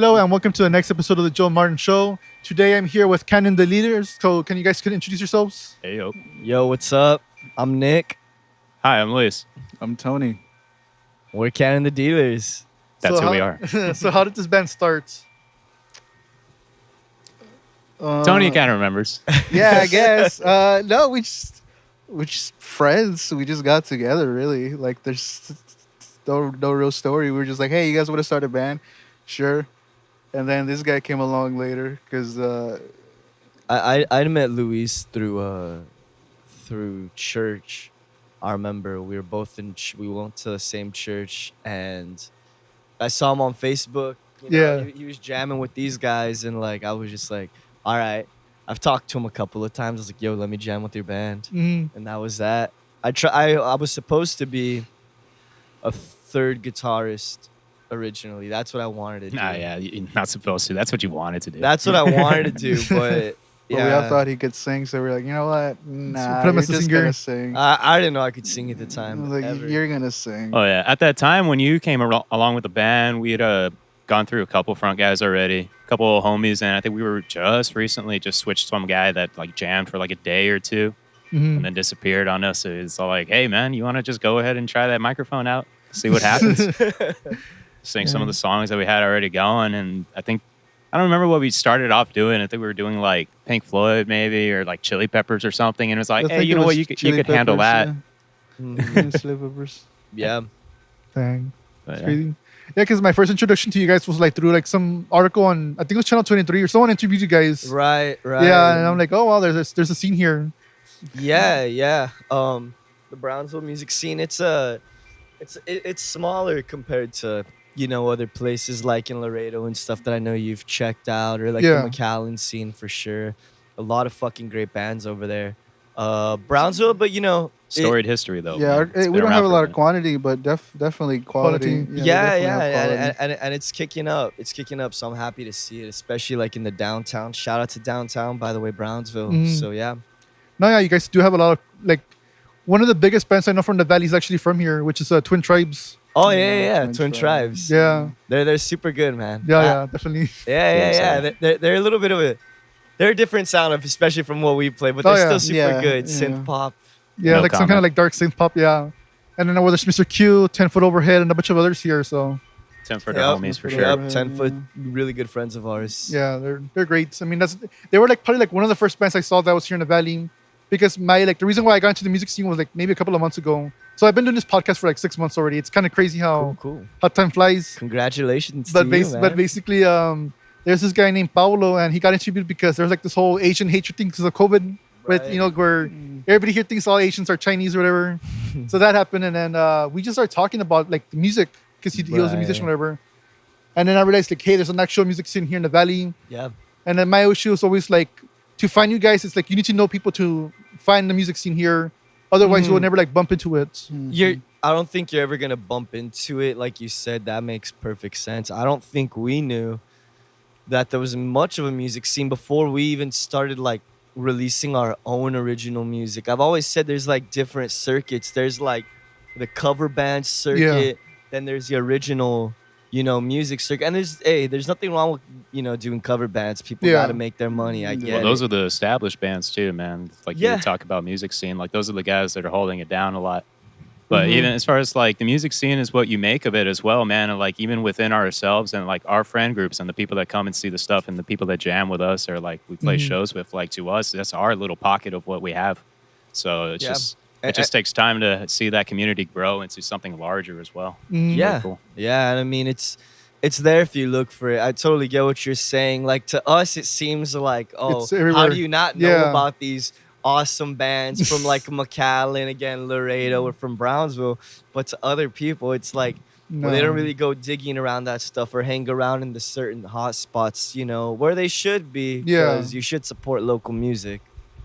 Hello and welcome to the next episode of the Joe Martin Show. Today I'm here with Canon the Leaders. So can you guys introduce yourselves? Hey, yo. Yo, what's up? I'm Nick. Hi, I'm Luis. I'm Tony. We're Cannon the Dealers. That's So who we how- are. So how did this band start? Tony kind of remembers. Yeah, I guess. No, we're just friends. We just got together. Really, like there's no real story. We were just like, hey, you guys want to start a band? Sure. And then this guy came along later because I met Luis through church. I remember we were both we went to the same church, and I saw him on Facebook. Yeah. He was jamming with these guys, and like I was just like, all right. I've talked to him a couple of times. I was like, yo, let me jam with your band, Mhm. and that was that. I was supposed to be a third guitarist originally. That's what I wanted to do. Nah, yeah, you're not supposed to. That's what you wanted to do. That's what I wanted to do, but we all thought he could sing, so we're like, you know what? Nah, put him you're as a just singer. gonna sing. I didn't know I could sing at the I time. was like, ever. you're gonna sing. Oh, yeah. At that time, when you came along with the band, we had gone through a couple front guys already, a couple of homies, and I think we were just recently just switched some guy that like jammed for like a day or two Mhm. and then disappeared on us. So it's all like, hey, man, you want to just go ahead and try that microphone out, see what happens? Sing some of the songs that we had already going. And I don't remember what we started off doing. I think we were doing like Pink Floyd maybe or like Chili Peppers or something. And it was like, I hey, think you it know what? was You could Chili handle Peppers, that. Mhm. Chili Peppers. Yeah. Dang. But, It's yeah. crazy. Yeah, because my first introduction to you guys was like through like some article on, I think it was Channel 23 or someone interviewed you guys. Right. Yeah, and I'm like, oh wow, there's a scene here. Yeah. The Brownsville music scene. It's smaller compared to other places like in Laredo and stuff that I know you've checked out, or like Yeah. the McAllen scene for sure. A lot of fucking great bands over there. Brownsville, but Storied history, though. Yeah, man. It's we been don't around have a for lot minute. of quantity, but definitely quality. Quality. we Yeah, definitely have quality. and it's kicking up. It's kicking up, so I'm happy to see it, especially like in the downtown. Shout out to downtown, by the way, Brownsville. Mhm. So yeah, No, yeah, you guys do have a lot of like one of the biggest bands I know from the valley is actually from here, which is Twin Tribes. oh Yeah, Twin Twin Tribes. Yeah, They're super good, man. yeah, definitely. Yeah. Yeah, They're a little bit of they're a different sound, especially from what we play, but Oh, they're yeah. still super Yeah, good. yeah. Synth pop. Yeah, No like some kind comment. of like dark synth pop. Yeah, and then there's Mr. Q, 10 Foot Overhead, and a bunch of others here. So 10 for the Yep. homies for Yep. sure. Yep, 10 foot, really good friends of ours. yeah, they're great. I mean, they were like probably like one of the first bands I saw that was here in the valley, because the reason why I got into the music scene was like maybe a couple of months ago. So I've been doing this podcast for like 6 months already. It's kind of crazy Cool. how time flies. Congratulations But to you, man. but basically, there's this guy named Paulo, and he got interviewed because there's like this whole Asian hatred thing because of COVID, with Right. where everybody here thinks all Asians are Chinese or whatever. So that happened, and then we just started talking about like the music because he was a musician or Right. whatever. And then I realized like, hey, there's an actual music scene here in the valley. Yeah. And then my issue is always like, to find you guys, it's like you need to know people to find the music scene here. Otherwise, you will never like bump into it. I don't think you're ever gonna bump into it, like you said. That makes perfect sense. I don't think we knew that there was much of a music scene before we even started like releasing our own original music. I've always said there's like different circuits. There's like the cover band circuit, then there's the original, music circuit, and there's nothing wrong with doing cover bands. People Yeah. got to make their money. I get Well, it. those are the established bands too, man. Like Yeah. you talk about music scene, like those are the guys that are holding it down a lot. But Mhm. even as far as like the music scene is what you make of it as well, man. And like even within ourselves and like our friend groups and the people that come and see the stuff and the people that jam with us or like we play Mhm. shows with, like to us, that's our little pocket of what we have. So it's Yeah. it just takes time to see that community grow into something larger as well. Mhm. Yeah, cool. yeah, and I mean it's there if you look for it. I totally get what you're saying. Like to us, it seems like, It's how everywhere. do you not know Yeah. about these awesome bands from like McAllen, again, Laredo, or from Brownsville? But to other people, it's like well, they No. don't really go digging around that stuff or hang around in the certain hot spots, where they should be. Yeah. Because you should support local music.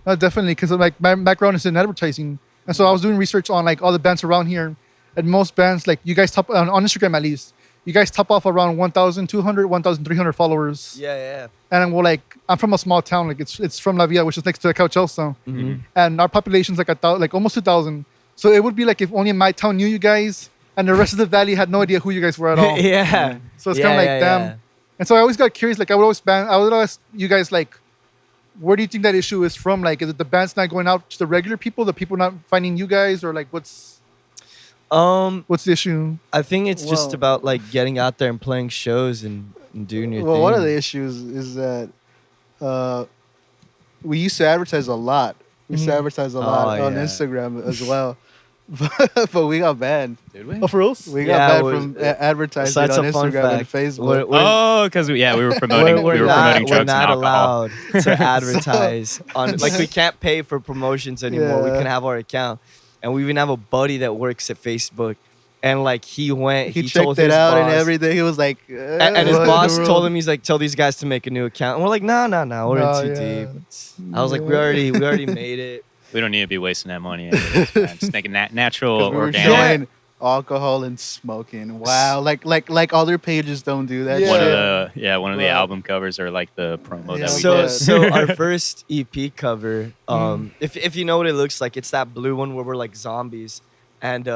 Definitely, because like my background is in advertising, and so I was doing research on like all the bands around here, and most bands like you guys top on Instagram at least, you guys top off around 1,200, 1,300 followers. Yeah. And well, like I'm from a small town, like it's from La Villa, which is next to Cauchelso, Mm-hmm. and our population's like like almost 2,000. So it would be like if only my town knew you guys, and the rest of the valley had no idea who you guys were at all. Yeah. So it's kind of like, yeah, damn. yeah. And so I always got curious. Like I would ask you guys like, where do you think that issue is from? Like, is it the band's not going out to the regular people, the people not finding you guys, or like what's the issue? I think it's just Well- about like getting out there and playing shows and doing your Well, thing. one of the issues is that we used to advertise a lot. We used to advertise a lot on yeah. Instagram as well, but we got banned. Did we? Oh, for reals? We Yeah, got banned well, from advertising that's on a fun Instagram and fact. Facebook. Oh, because we were promoting we're promoting drugs not and alcohol. allowed to advertise on like we can't pay for promotions anymore. We Yeah. can have our account, and we even have a buddy that works at Facebook, and like he he told checked it his out boss, and everything. He was like, and his what in boss the told world? him, he's like, tell these guys to make a new account, and we're like, no, we're No, in too yeah. deep. I was like, we already made it. We don't need to be wasting that money. Anyways, man. Just make it natural, 'Cause we were organic. showing alcohol and smoking. Wow, like other pages don't do that. Yeah. One of the Right. album covers or like the promo Yeah, that we So did. so our first EP cover, if you know what it looks like, it's that blue one where we're like zombies, and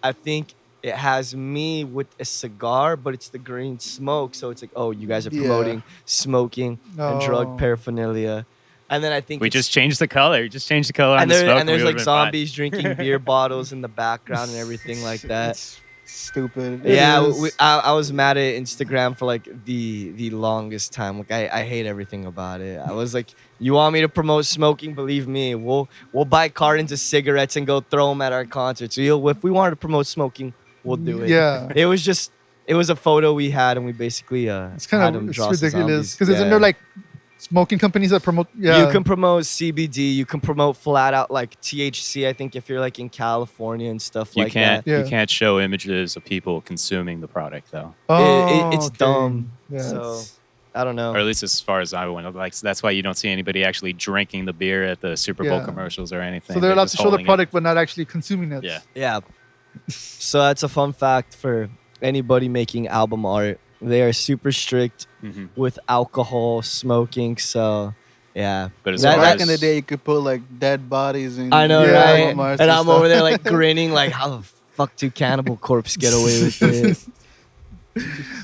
I think it has me with a cigar, but it's the green smoke, so it's like, oh, you guys are Yeah. promoting smoking and Oh. drug paraphernalia, and then I think We it's- just changed the color. You just changed the color on and, the smoke. and there's we like would've been fine. zombies drinking beer bottles in the background and everything like that. It's stupid. It Yeah, is. I was mad at Instagram for like the longest time. Like I hate everything about it. I was like, you want me to promote smoking? Believe me, we'll buy cartons of cigarettes and go throw them at our concerts. So if we wanted to promote smoking, we'll do it. Yeah. It was a photo we had, and we basically It's had kind them of draw some ridiculous zombies. because isn't Yeah. there like smoking companies that promote? Yeah, You can promote CBD. You can promote flat out like THC. I think if you're like in California and stuff You like can't that. Yeah. you can't show images of people consuming the product though, It's okay. dumb. Yeah, So it's- I don't know. or at least as far as I went. Like that's why you don't see anybody actually drinking the beer at the Super Bowl Yeah. commercials or anything. so they're allowed just to show the holding it. product but not actually consuming it. Yeah. Yeah. So that's a fun fact for anybody making album art. They are super strict Mhm. with alcohol, smoking. So, yeah. But as That- far that- Back in the day, you could put like dead bodies in. I know, Yeah. right? album arts And I'm stuff. over there like grinning, like, how the fuck do Cannibal Corpse get away with it?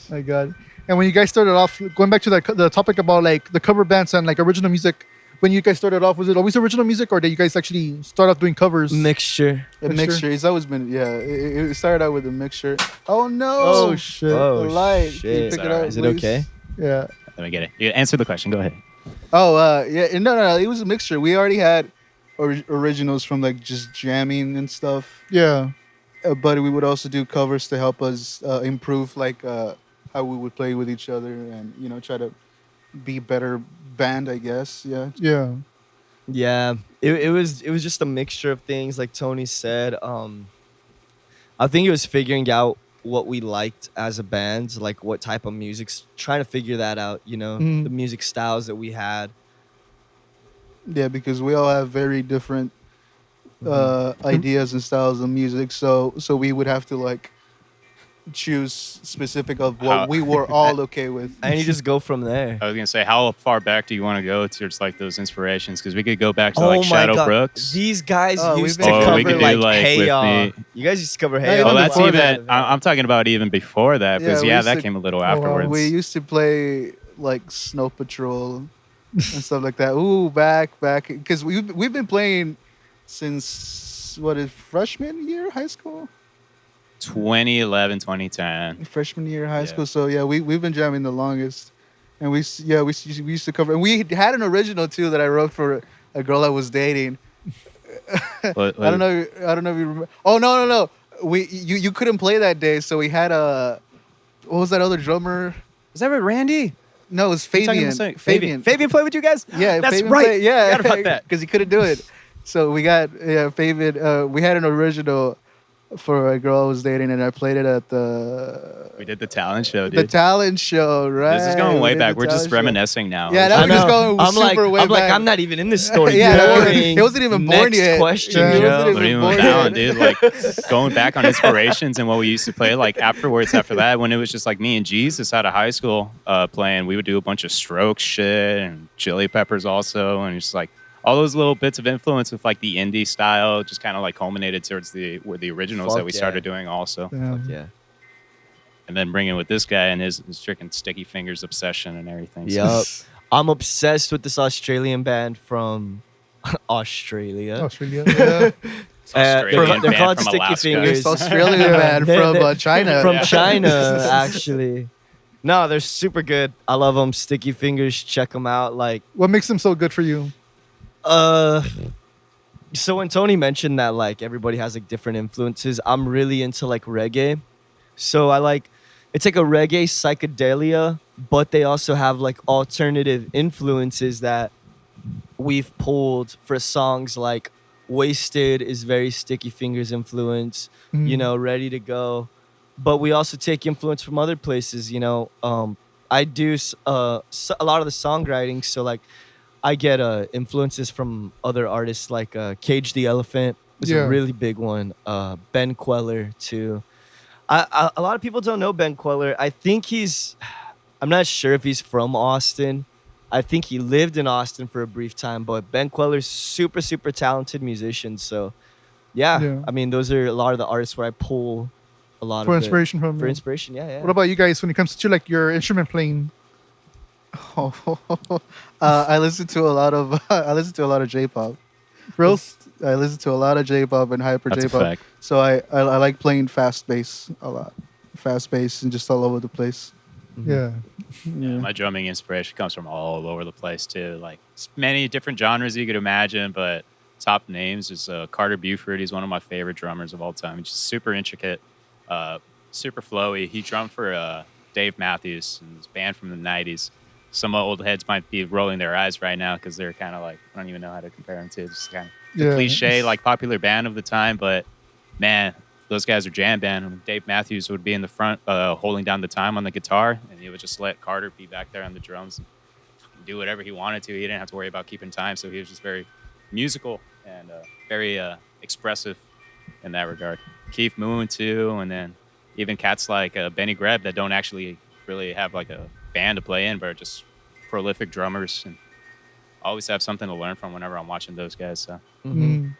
My God. And when you guys started off, going back to the topic about like the cover bands and like original music, when you guys started off, was it always original music or did you guys actually start off doing covers? Mixture. A Mixture? mixture. It's always been, yeah. It started out with a mixture. Oh no! Oh shit. Oh, the light. Can you shit. pick it Sorry. up, Is it please? okay? Yeah. Let me get it. You answer the question. Go ahead. Oh, yeah. No. It was a mixture. We already had originals from like just jamming and stuff, Yeah. but we would also do covers to help us improve like how we would play with each other and try to be better band, I guess. Yeah. Yeah. Yeah, it was just a mixture of things, like Tony said. I think it was figuring out what we liked as a band, like what type of music, trying to figure that out. Mm. The music styles that we had. Yeah, because we all have very different ideas and styles of music, so we would have to like choose specific of what How- we were all okay with. And you just go from there. I was gonna say, how far back do you want to go towards like those inspirations? Because we could go back to Oh like my Shadow God. Brooks. These guys Oh, used we've to been- Oh, cover we could do, like, like, Hey with Ya. me. You guys used to cover Yeah, Hey Ya. even Oh, that's before even. that. I'm talking about even before that, because Yeah, we yeah, used that to- came a little wow. afterwards. We used to play like Snow Patrol and stuff like that. Ooh, back, because we've been playing since freshman year high school? 2011, 2010. Freshman year high Yeah. school. So yeah, we've been jamming the longest, and we used to cover. And we had an original too that I wrote for a girl I was dating. What- I don't know if you remember. Oh no. You couldn't play that day, so we had what was that other drummer? Was that with Randy? No, it was You talking Fabian. about Fabian played with you guys? Yeah, That's Fabian right. played- yeah, I forgot about that. because he couldn't do it. So we got Fabian. We had an original for a girl I was dating, and I played it at We did the talent show, the dude. talent show. Right. This is going We way did back. the We're just talent show. reminiscing now. Yeah, that I was just know. going I'm super way like, back. I'm not even in this story. Yeah, that wasn't- Boring. it wasn't even born Next yet. question, Yeah, it Joe. wasn't But even born with yet. Alan, dude, like going back on inspirations and what we used to play, like afterwards, after that, when it was just like me and Jesus out of high school playing, we would do a bunch of Strokes shit and Chili Peppers also, and just like all those little bits of influence with like the indie style, just kind of like culminated towards the originals Fuck that we yeah. started doing also. Yeah. Yeah. and then bring in with this guy and his freaking Sticky Fingers obsession and everything. So Yup. I'm obsessed with this Australian band from Australia. Australia. Yeah. it's Australian they're band called from Sticky Alaska. Fingers. It's Australian man They- from they- China. From Yeah. China, actually. No, they're super good. I love them. Sticky Fingers, check them out. Like, What makes them so good for you? so when Tony mentioned that like everybody has like different influences, I'm really into like reggae. So I like it's like a reggae psychedelia, but they also have like alternative influences that we've pulled for songs like Wasted is very Sticky Fingers influence, you know, Ready to Go. But we also take influence from other places, you know. I do a lot of the songwriting, so like I get influences from other artists like Cage the Elephant is Yeah. a really big one. Ben Queller too. A lot of people don't know Ben Queller. I think I'm not sure if he's from Austin. I think he lived in Austin for a brief time, but Ben Queller's super, super talented musician. So yeah. I mean, those are a lot of the artists where I pull a lot For of inspiration from for you. inspiration. Yeah, yeah. What about you guys when it comes to like your instrument playing? I listen to a lot of J-pop. Bro, I listen to a lot of J-pop and hyper That's a J-pop. fact. So I like playing fast bass a lot. Fast bass and just all over the place. yeah. Yeah, my drumming inspiration comes from all over the place too. Like many different genres you could imagine, but top names is Carter Buford. He's one of my favorite drummers of all time. He's just super intricate, super flowy. He drummed for Dave Matthews and his band from the '90s. Some old heads might be rolling their eyes right now because they're kind of like, I don't even know how to compare them to. Just kind of Yeah. cliche, like popular band of the time. But man, those guys are jam band. And Dave Matthews would be in the front, holding down the time on the guitar, and he would just let Carter be back there on the drums and do whatever he wanted to. He didn't have to worry about keeping time, so he was just very musical and very expressive in that regard. Keith Moon too, and then even cats like Benny Greb that don't actually really have like a band to play in, but are just prolific drummers and always have something to learn from whenever I'm watching those guys. So Mm.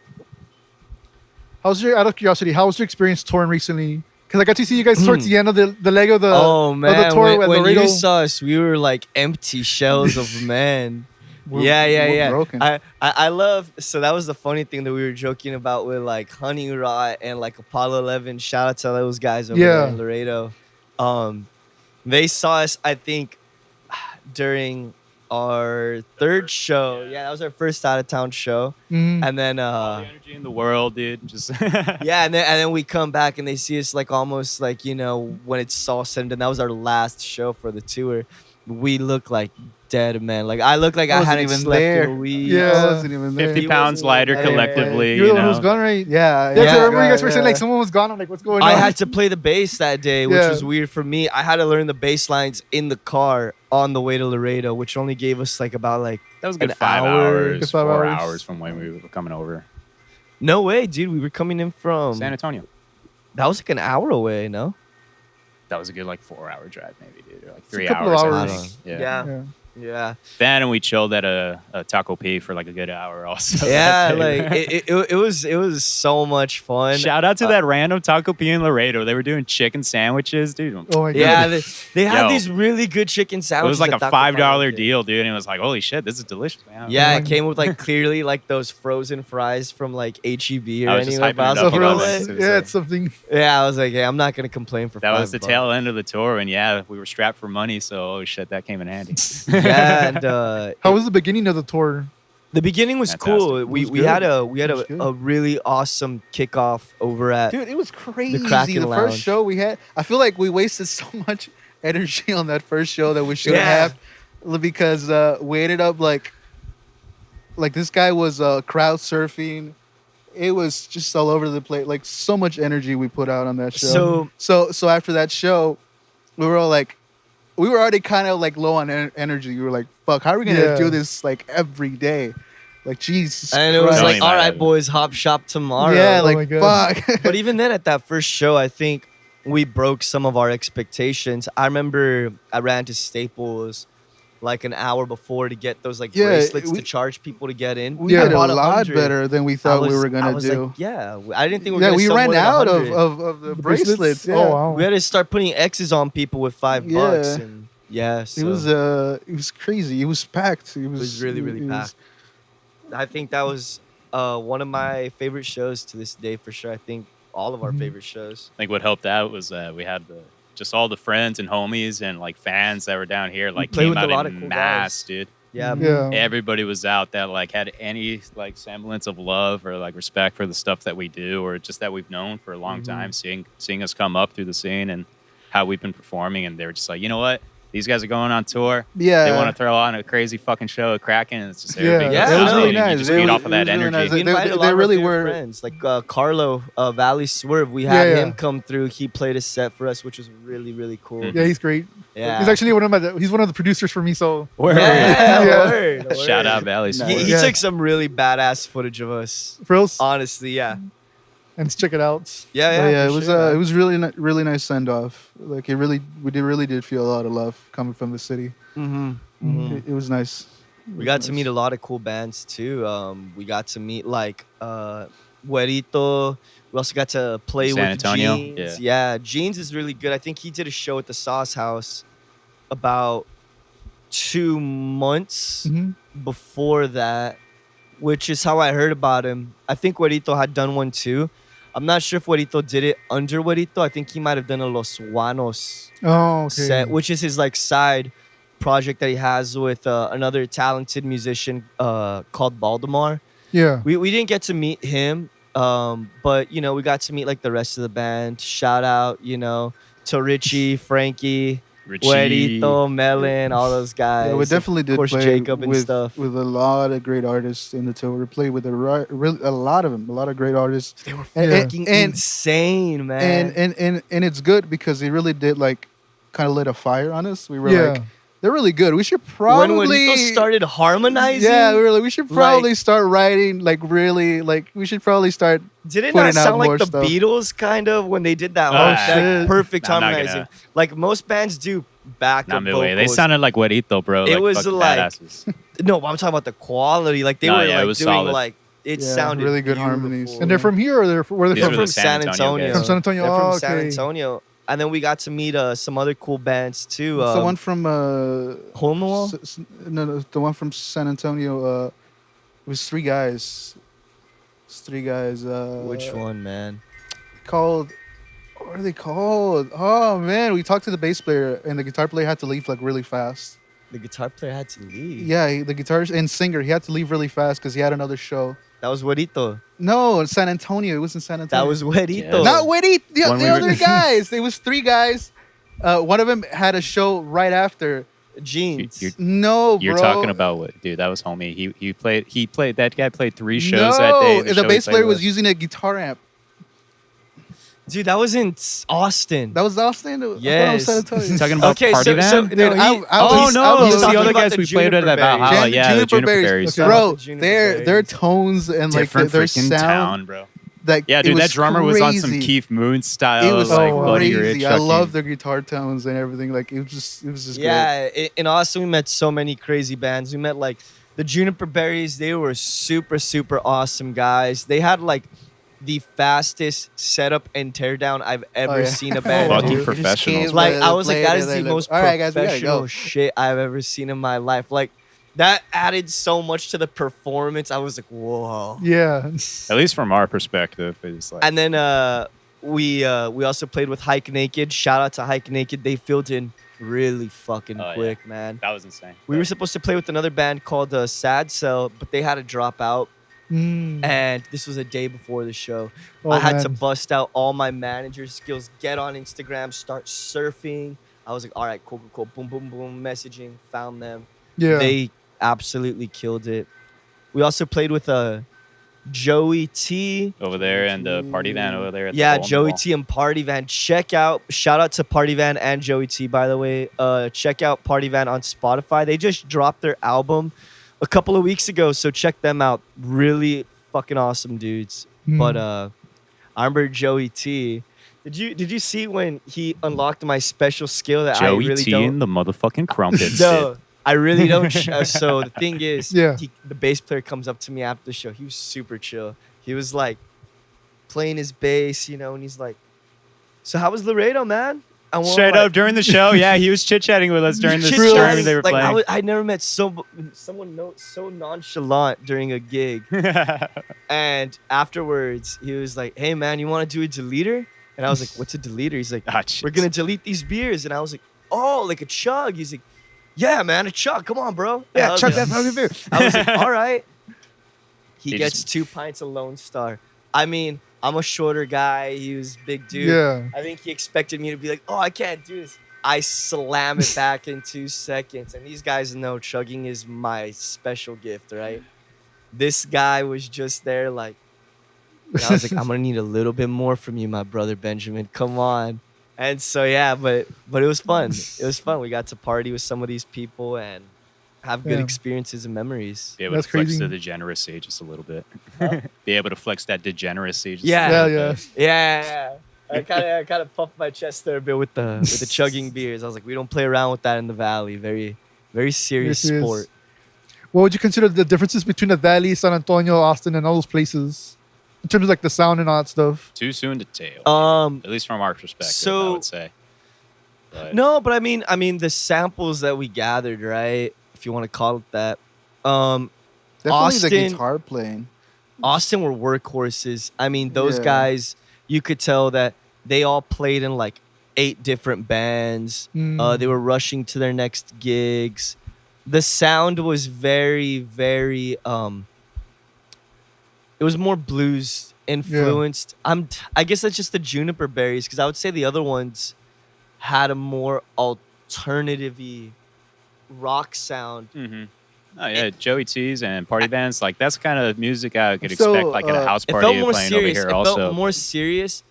Out of curiosity, how was your experience touring recently? Because I got to see you guys towards the end of the leg of the Oh man, of the tour at when Laredo. you saw us, we were like empty shells of man. We're broken. I love. So that was the funny thing that we were joking about with like Honey Rot and like Apollo 11. Shout out to those guys over there in Laredo. They saw us, I think, during our third show. Yeah, that was our first out of town show. Mhm. And then all the energy in the world, dude. Just yeah, and then we come back and they see us like almost like, you know, when it's all said and done. That was our last show for the tour. We look like dead, man. Like I look like I wasn't hadn't even slept there. in a week. Yeah. I wasn't even there. 50 He pounds wasn't lighter there. collectively. You're the You one who's know? gone, right? Yeah, Yeah, I remember you guys were yeah. saying like someone was gone. I'm like, what's going on? I had to play the bass that day, which Yeah. was weird for me. I had to learn the bass lines in the car on the way to Laredo, which only gave us like about like That was a good an 5 hour. hours, Good 5 4 hours. hours from when we were coming over. no way, dude. We were coming in from San Antonio. that was like an hour away, no? That was a good like 4-hour drive, maybe, dude. Or like a 3 couple of hours. I hours. think. Yeah. Yeah. Yeah. Then and we chilled at a Taco P for like a good hour also. Yeah, that day. like it was so much fun. Shout out to that random Taco P in Laredo. They were doing chicken sandwiches, dude. Oh my god. Yeah, they had Yo. these really good chicken It sandwiches. was like a at Taco $5 Bell. deal, dude. And it was like, holy shit, this is delicious, man. Yeah, Oh it my came with like clearly like those frozen fries from like HEB or I was just anywhere. hyping but I it was up like, a you little know bit. what? It was Yeah, like- it's something. Yeah, I was like, hey, I'm not gonna complain for That was the $5. tail end of the tour, and yeah, we were strapped for money, so oh shit, that came in handy. Yeah, and How was the beginning of the tour? the beginning was Fantastic. cool. It We was we good. had It was a good. really awesome kickoff over at Dude, it was crazy. Kraken The Lounge. first show we had, I feel like we wasted so much energy on that first show that we shouldn't Yeah. have, because we ended up like this guy was crowd surfing. It was just all over the place. Like so much energy we put out on that show. So after that show, we were all like, we were already kind of like low on energy. We were like, fuck, how are we gonna Yeah. do this like every day? Like Jesus. and it was Christ. Don't like, even all right, matter. boys, hop shop tomorrow. yeah, Oh my like God. fuck. But even then, at that first show, I think we broke some of our expectations. I remember I ran to Staples like an hour before to get those like Yeah, bracelets we- to charge people to get in. We Yeah. did a bought lot 100. better than we I thought we was- were I gonna was do. like, yeah, I didn't think we were Yeah, gonna we sell ran more than out 100. of the bracelets. Yeah. Oh wow. We had to start putting X's on people with $5, Yeah. and yeah, so It was crazy. It was packed. It was really, really it was- packed. I think that was one of my favorite shows to this day for sure. I think all of our Mhm. favorite shows. I think what helped out was we had just all the friends and homies and like fans that were down here like played came with a out lot in of cool mass, guys. dude. Yeah, Yeah. Everybody was out that like had any like semblance of love or like respect for the stuff that we do or just that we've known for a long time, seeing us come up through the scene and how we've been performing, and they were just like, you know what? These guys are going on tour. Yeah. They want to throw on a crazy fucking show at Kraken, and it's just Yeah. everybody Yeah, goes it was out really and nice. You just It feed was- off of it that was really energy. nice. we invited a lot they of really our favorite were- friends, like Carlo Valley Swerve. We had Yeah, him yeah. come through. He played a set for us, which was really, really cool. Mhm. Yeah, he's great. Yeah, He's actually he's one of the producers for me. So Word. Yeah, Yeah. word. Shout out Valley Nice. Sport. He Yeah. took some really badass footage of us. frills Honestly, yeah, and check it out. yeah, Yeah, for it was sure, man. it was really nice send off. Like really did feel a lot of love coming from the city. Mhm. It was nice. We got to meet a lot of cool bands too. We got to meet like Güerito. We also got to play San with Antonio? Jeans. Yeah, Jeans is really good. I think he did a show at the Sauce House about 2 months Mhm. before that, which is how I heard about him. I think Güerito had done one too. I'm not sure if Güerito did it under Güerito. I think he might have done a Los Juanos Oh, okay. set, which is his like side project that he has with another talented musician called Baldemar. Yeah. We didn't get to meet him, but you know we got to meet like the rest of the band. Shout out, you know, to Richie, Frankie, Richie. Güerito, Melon, all those guys. Yeah, we definitely Of did course, play Jacob and with, stuff. with a lot of great artists in the tour. We played with a lot of them, a lot of great artists. They were And- fucking and- insane, man. And it's good because they really did like kind of lit a fire on us. We were Yeah. like, they're really good. We should when probably Güerito started harmonizing, Yeah, we were like, we should probably like- start writing like really like we should probably start. did it putting not out sound like more the stuff. Beatles kind of when they did that, Oh, that shit. perfect I'm not gonna- harmonizing? Like most bands do backup Not vocals. midway. They sounded like Güerito, bro. It like was fucking like- badasses. No, I'm talking about the quality. Like they No, were yeah, it like was doing solid. like it Yeah, sounded really good beautiful. harmonies. And they're from here, or where These they're were from? the San Antonio. guys. From San Antonio. They're Oh, from San okay. Antonio. And then we got to meet some other cool bands too. It's the one from Hole in the Wall? no, the one from San Antonio. It was three guys. It's three guys. Which one, man? Called. What are they called? Oh man, we talked to the bass player, and the guitar player had to leave like really fast. The guitar player had to leave. Yeah, the guitarist and singer, he had to leave really fast because he had another show. That was Güerito. No, in San Antonio. It was in San Antonio. That was Güerito. Yes. Not Witty. The When we other were- guys. It was three guys. One of them had a show right after. Jeans. You're- No, You're bro. talking about what, dude? That was homie. He played. That guy played 3 shows no, that day. the show he bass played player was was- using a guitar amp. Dude, that was in Austin. That was Austin. I thought it was Yes. San Antonio. You talking about Okay, Party so- Van? so- Dude, No, I he- was- Oh he's no, talking it's the about other the guys we played at Juniper Valhalla. Berries. Yeah, the Juniper Berries. Berries. Okay. Bro, The Juniper their Berries. tones and like Different their freaking sound. town, bro. Like, Yeah, it dude, was that drummer was on some crazy. Keith Moon style. It was like Oh, wow. Buddy crazy. Rich. I fucking- love their guitar tones and everything. Like it was just great. Yeah, in Austin we met so many crazy bands. We met like the Juniper Berries. They were super, super awesome guys. They had like the fastest setup and teardown I've ever yeah. seen a band Fucking do. They just professionals, came, Like I uh, was like, played, that and is they the like, most all right, guys, we gotta professional go. shit I've ever seen in my life. Like that added so much to the performance. I was like, whoa. Yeah. At least from our perspective, it's like And then we also played with Hike Naked. Shout out to Hike Naked. They filled in really fucking Oh, yeah. quick, man. that was insane. We were supposed to play with another band called Sad Cell, but they had to drop out. Mm. And this was a day before the show. Oh, I had to man. bust out all my manager skills, get on Instagram, start surfing. I was like, all right, cool. Boom, boom, boom, messaging, found them. Yeah. They absolutely killed it. We also played with Joey T. over there and the Party Van over there. At the Yeah, hole in the Joey wall. T and Party Van. Shout out to Party Van and Joey T, by the way. Check out Party Van on Spotify. They just dropped their album a couple of weeks ago, so check them out. Really fucking awesome dudes. Mm. But I remember Joey T. Did you see when he unlocked my special skill that I Joey really T don't? and the motherfucking crumpets. No, I really don't. So the thing is, Yeah. the bass player comes up to me after the show. He was super chill. He was like playing his bass, you know, and he's like, "So how was Laredo, man?" And we're Straight like, up during the show, yeah, he was chit chatting with us during the chit-chatting. during they were like, playing. I never met someone so nonchalant during a gig. And afterwards, he was like, "Hey, man, you want to do a deleter?" And I was like, "What's a deleter?" He's like, Ah, "We're going to delete these beers." And I was like, "Oh, like a chug?" He's like, "Yeah, man, a chug. Come on, bro." And I was like, fucking beer. I was like, "All right." He He gets just- 2 pints of Lone Star. I mean, I'm a shorter guy. He was a big dude. Yeah. I think he expected me to be like, "Oh, I can't do this." I slam it back in 2 seconds. And these guys know chugging is my special gift, right? This guy was just there like, and I was like, "I'm gonna need a little bit more from you, my brother Benjamin. Come on." And so yeah, but it was fun. It was fun. We got to party with some of these people and have good Yeah. experiences and memories. Be able That's to flex crazy. the degeneracy just a little bit. Be able to flex that degeneracy. Just Yeah. a little Yeah, bit. Yeah. I kind of puffed my chest there a bit with the chugging beers. I was like, we don't play around with that in the valley. Very, very serious Very serious. sport. What would you consider the differences between the Valley, San Antonio, Austin, and all those places in terms of like the sound and all that stuff? Too soon to tell. At least from our perspective, I so- would say. But No, but I mean the samples that we gathered, right? If you want to call it that. Definitely the Austin- guitar playing. Austin were workhorses. I mean, those Yeah. guys, you could tell that they all played in like 8 different bands. Mm. They were rushing to their next gigs. The sound was very, very it was more blues influenced. I guess that's just the Juniper Berries, because I would say the other ones had a more alternative-y rock sound. Mhm. Oh yeah, Joey T's and party bands, like that's the kind of music I could So, expect like at a house It party felt more playing serious. over It here also. felt more serious.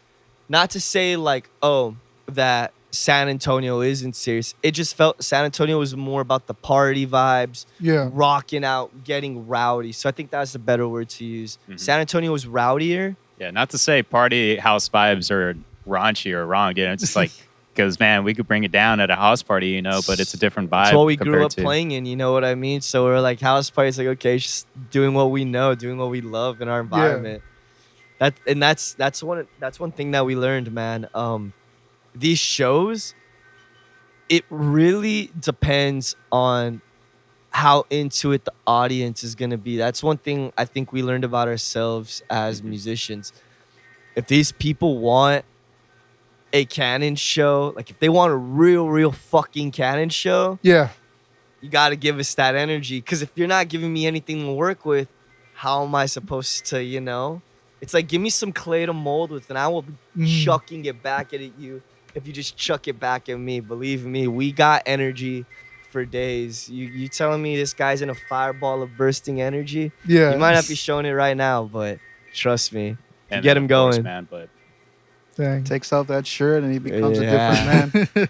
Not to say like, oh, that San Antonio isn't serious. It just felt San Antonio was more about the party vibes, Yeah. rocking out, getting rowdy. So I think that's the better word to use. Mhm. San Antonio was rowdier. Yeah, not to say party house vibes are raunchy or wrong, you know, it's just like because man, we could bring it down at a house party, you know, but it's a different vibe. That's what we grew compared up to- playing in, you know what I mean? So we're like house parties, like okay, just doing what we know, doing what we love in our environment. That's one thing that we learned, man. These shows, it really depends on how into it the audience is gonna be. That's one thing I think we learned about ourselves as musicians. If these people want a canon show, like if they want a real fucking canon show, Yeah. you got to give us that energy. Because if you're not giving me anything to work with, how am I supposed to, you know? It's like, give me some clay to mold with, and I will be Mm. chucking it back at you if you just chuck it back at me. Believe me, we got energy for days. You telling me this guy's in a fireball of bursting energy? Yeah. You might not be showing it right now, but trust me, and get then, him of course, going. man, but Dang. Takes off that shirt and he becomes Yeah. a different man.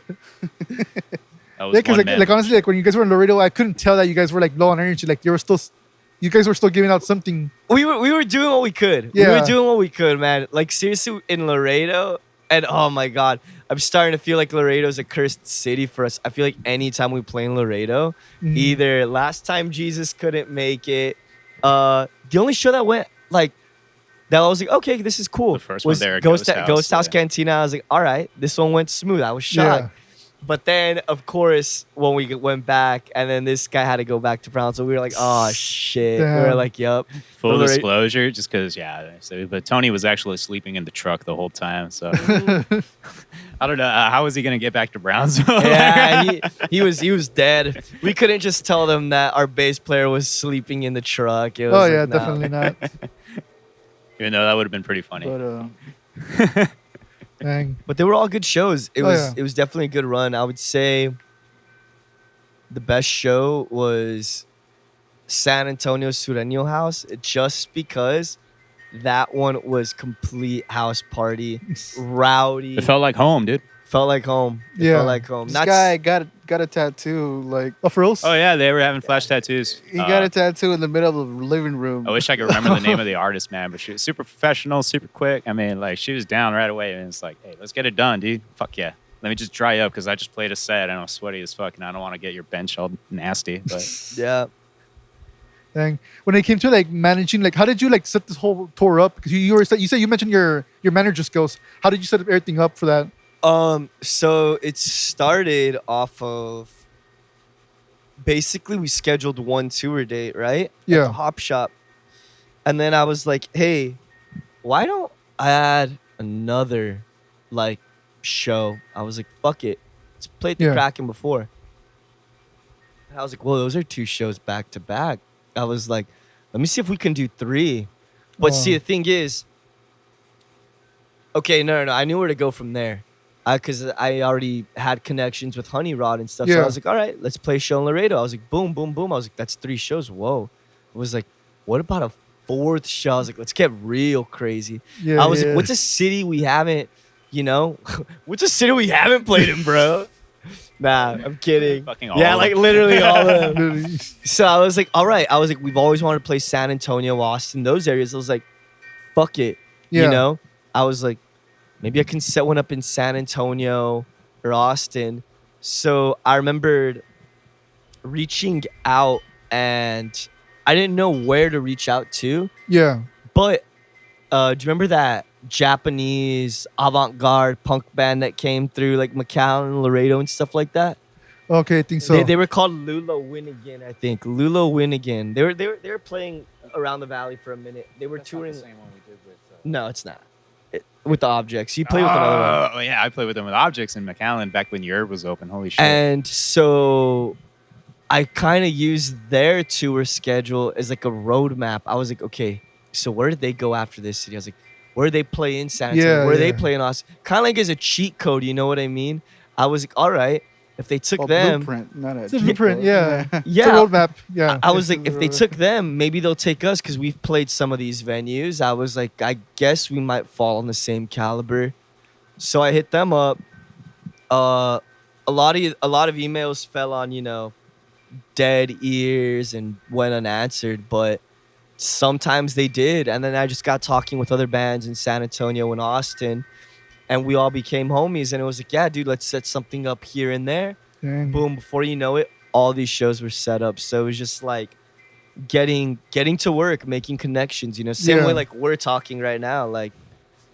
that was Yeah, because one like man. honestly, like when you guys were in Laredo, I couldn't tell that you guys were like low on energy. Like you guys were still giving out something. We were doing what we could. We Yeah. were doing what we could, man. Like seriously, in Laredo, and oh my god, I'm starting to feel like Laredo's a cursed city for us. I feel like anytime we play in Laredo, Mm. either last time Jesus couldn't make it, the only show that went like that I was like, okay, this is cool. The first one was there at Ghost Ghost House, yeah. Cantina. I was like, all right, this one went smooth. I was shocked. Yeah. But then, of course, when we went back, and then this guy had to go back to Brownsville, we were like, oh shit. We were Damn. like, yup. Full Laredo- disclosure, just because, yeah. So, but Tony was actually sleeping in the truck the whole time. So I don't know. How was he going to get back to Brownsville? Yeah, he was dead. We couldn't just tell them that our bass player was sleeping in the truck. It was Oh like, yeah, nah. definitely not. Even though that would have been pretty funny. But Dang. But they were all good shows. It Oh, was yeah. it was definitely a good run. I would say the best show was San Antonio Sureño House, just because that one was complete house party, rowdy. It felt like home, dude. Felt like home. It Yeah. felt like home. this Not guy got a tattoo. Like Oh, for reals? Oh, yeah. They were having flash tattoos. he got a tattoo in the middle of the living room. I wish I could remember the name of the artist, man, but she was super professional, super quick. I mean, like, she was down right away, and it's like, hey, let's get it done, dude. Fuck yeah. let me just dry up because I just played a set and I'm sweaty as fuck and I don't want to get your bench all nasty. But Yeah. Dang. When it came to like managing, like how did you like set this whole tour up? Because you said you mentioned your manager skills. How did you set up everything up for that? So it started off of basically we scheduled one tour date, right? At Yeah. the Hop Shop. And then I was like, hey, why don't I add another like show? I was like, fuck it. Let's play the Yeah. Kraken before. And I was like, well, those are 2 shows back to back. I was like, let me see if we can do 3. But see, Oh. the thing is, okay, no, I knew where to go from there. Because I already had connections with Honey Rod and stuff. So Yeah. I was like, all right, let's play a show in Laredo. I was like, boom, boom, boom. I was like, that's 3 shows. Whoa. I was like, what about a 4th show? I was like, let's get real crazy. Yeah. I was yeah. like, what's a city we haven't, what's a city we haven't played in, bro? Nah, I'm kidding. Fucking all Yeah, of like them. literally all of them. Literally. So I was like, all right. I was like, we've always wanted to play San Antonio, Austin, those areas. I was like, fuck it. Yeah. I was like, maybe I can set one up in San Antonio or Austin. So I remembered reaching out and I didn't know where to reach out to. Yeah. But do you remember that Japanese avant-garde punk band that came through like McAllen and Laredo and stuff like that? Okay, I think so. They were called Lula Winnigan, I think. Lula Winnigan. They were playing around the valley for a minute. They were touring. No, it's not. With the Objects. You play with another one. Oh yeah, I played with them with Objects in McAllen back when Yerb was open. Holy shit! And so I kind of used their tour schedule as like a roadmap. I was like, okay, so where did they go after this city? I was like, where did they play in San Antonio? Yeah, Where did yeah. they play in Austin? Kind of like as a cheat code, you know what I mean? I was like, all right, if they took Oh, them, blueprint, not a It's a cheat blueprint, code. yeah. yeah, It's a roadmap. Yeah. I was like, It's a if they roadmap. took them, maybe they'll take us because we've played some of these venues. I was like, I guess we might fall on the same caliber. So I hit them up. A lot of emails fell on, dead ears and went unanswered, but sometimes they did. And then I just got talking with other bands in San Antonio and Austin, and we all became homies. And it was like, yeah, dude, let's set something up here and there. Dang. Boom, before you know it, all these shows were set up. So it was just like getting to work, making connections, same Yeah. way like we're talking right now, like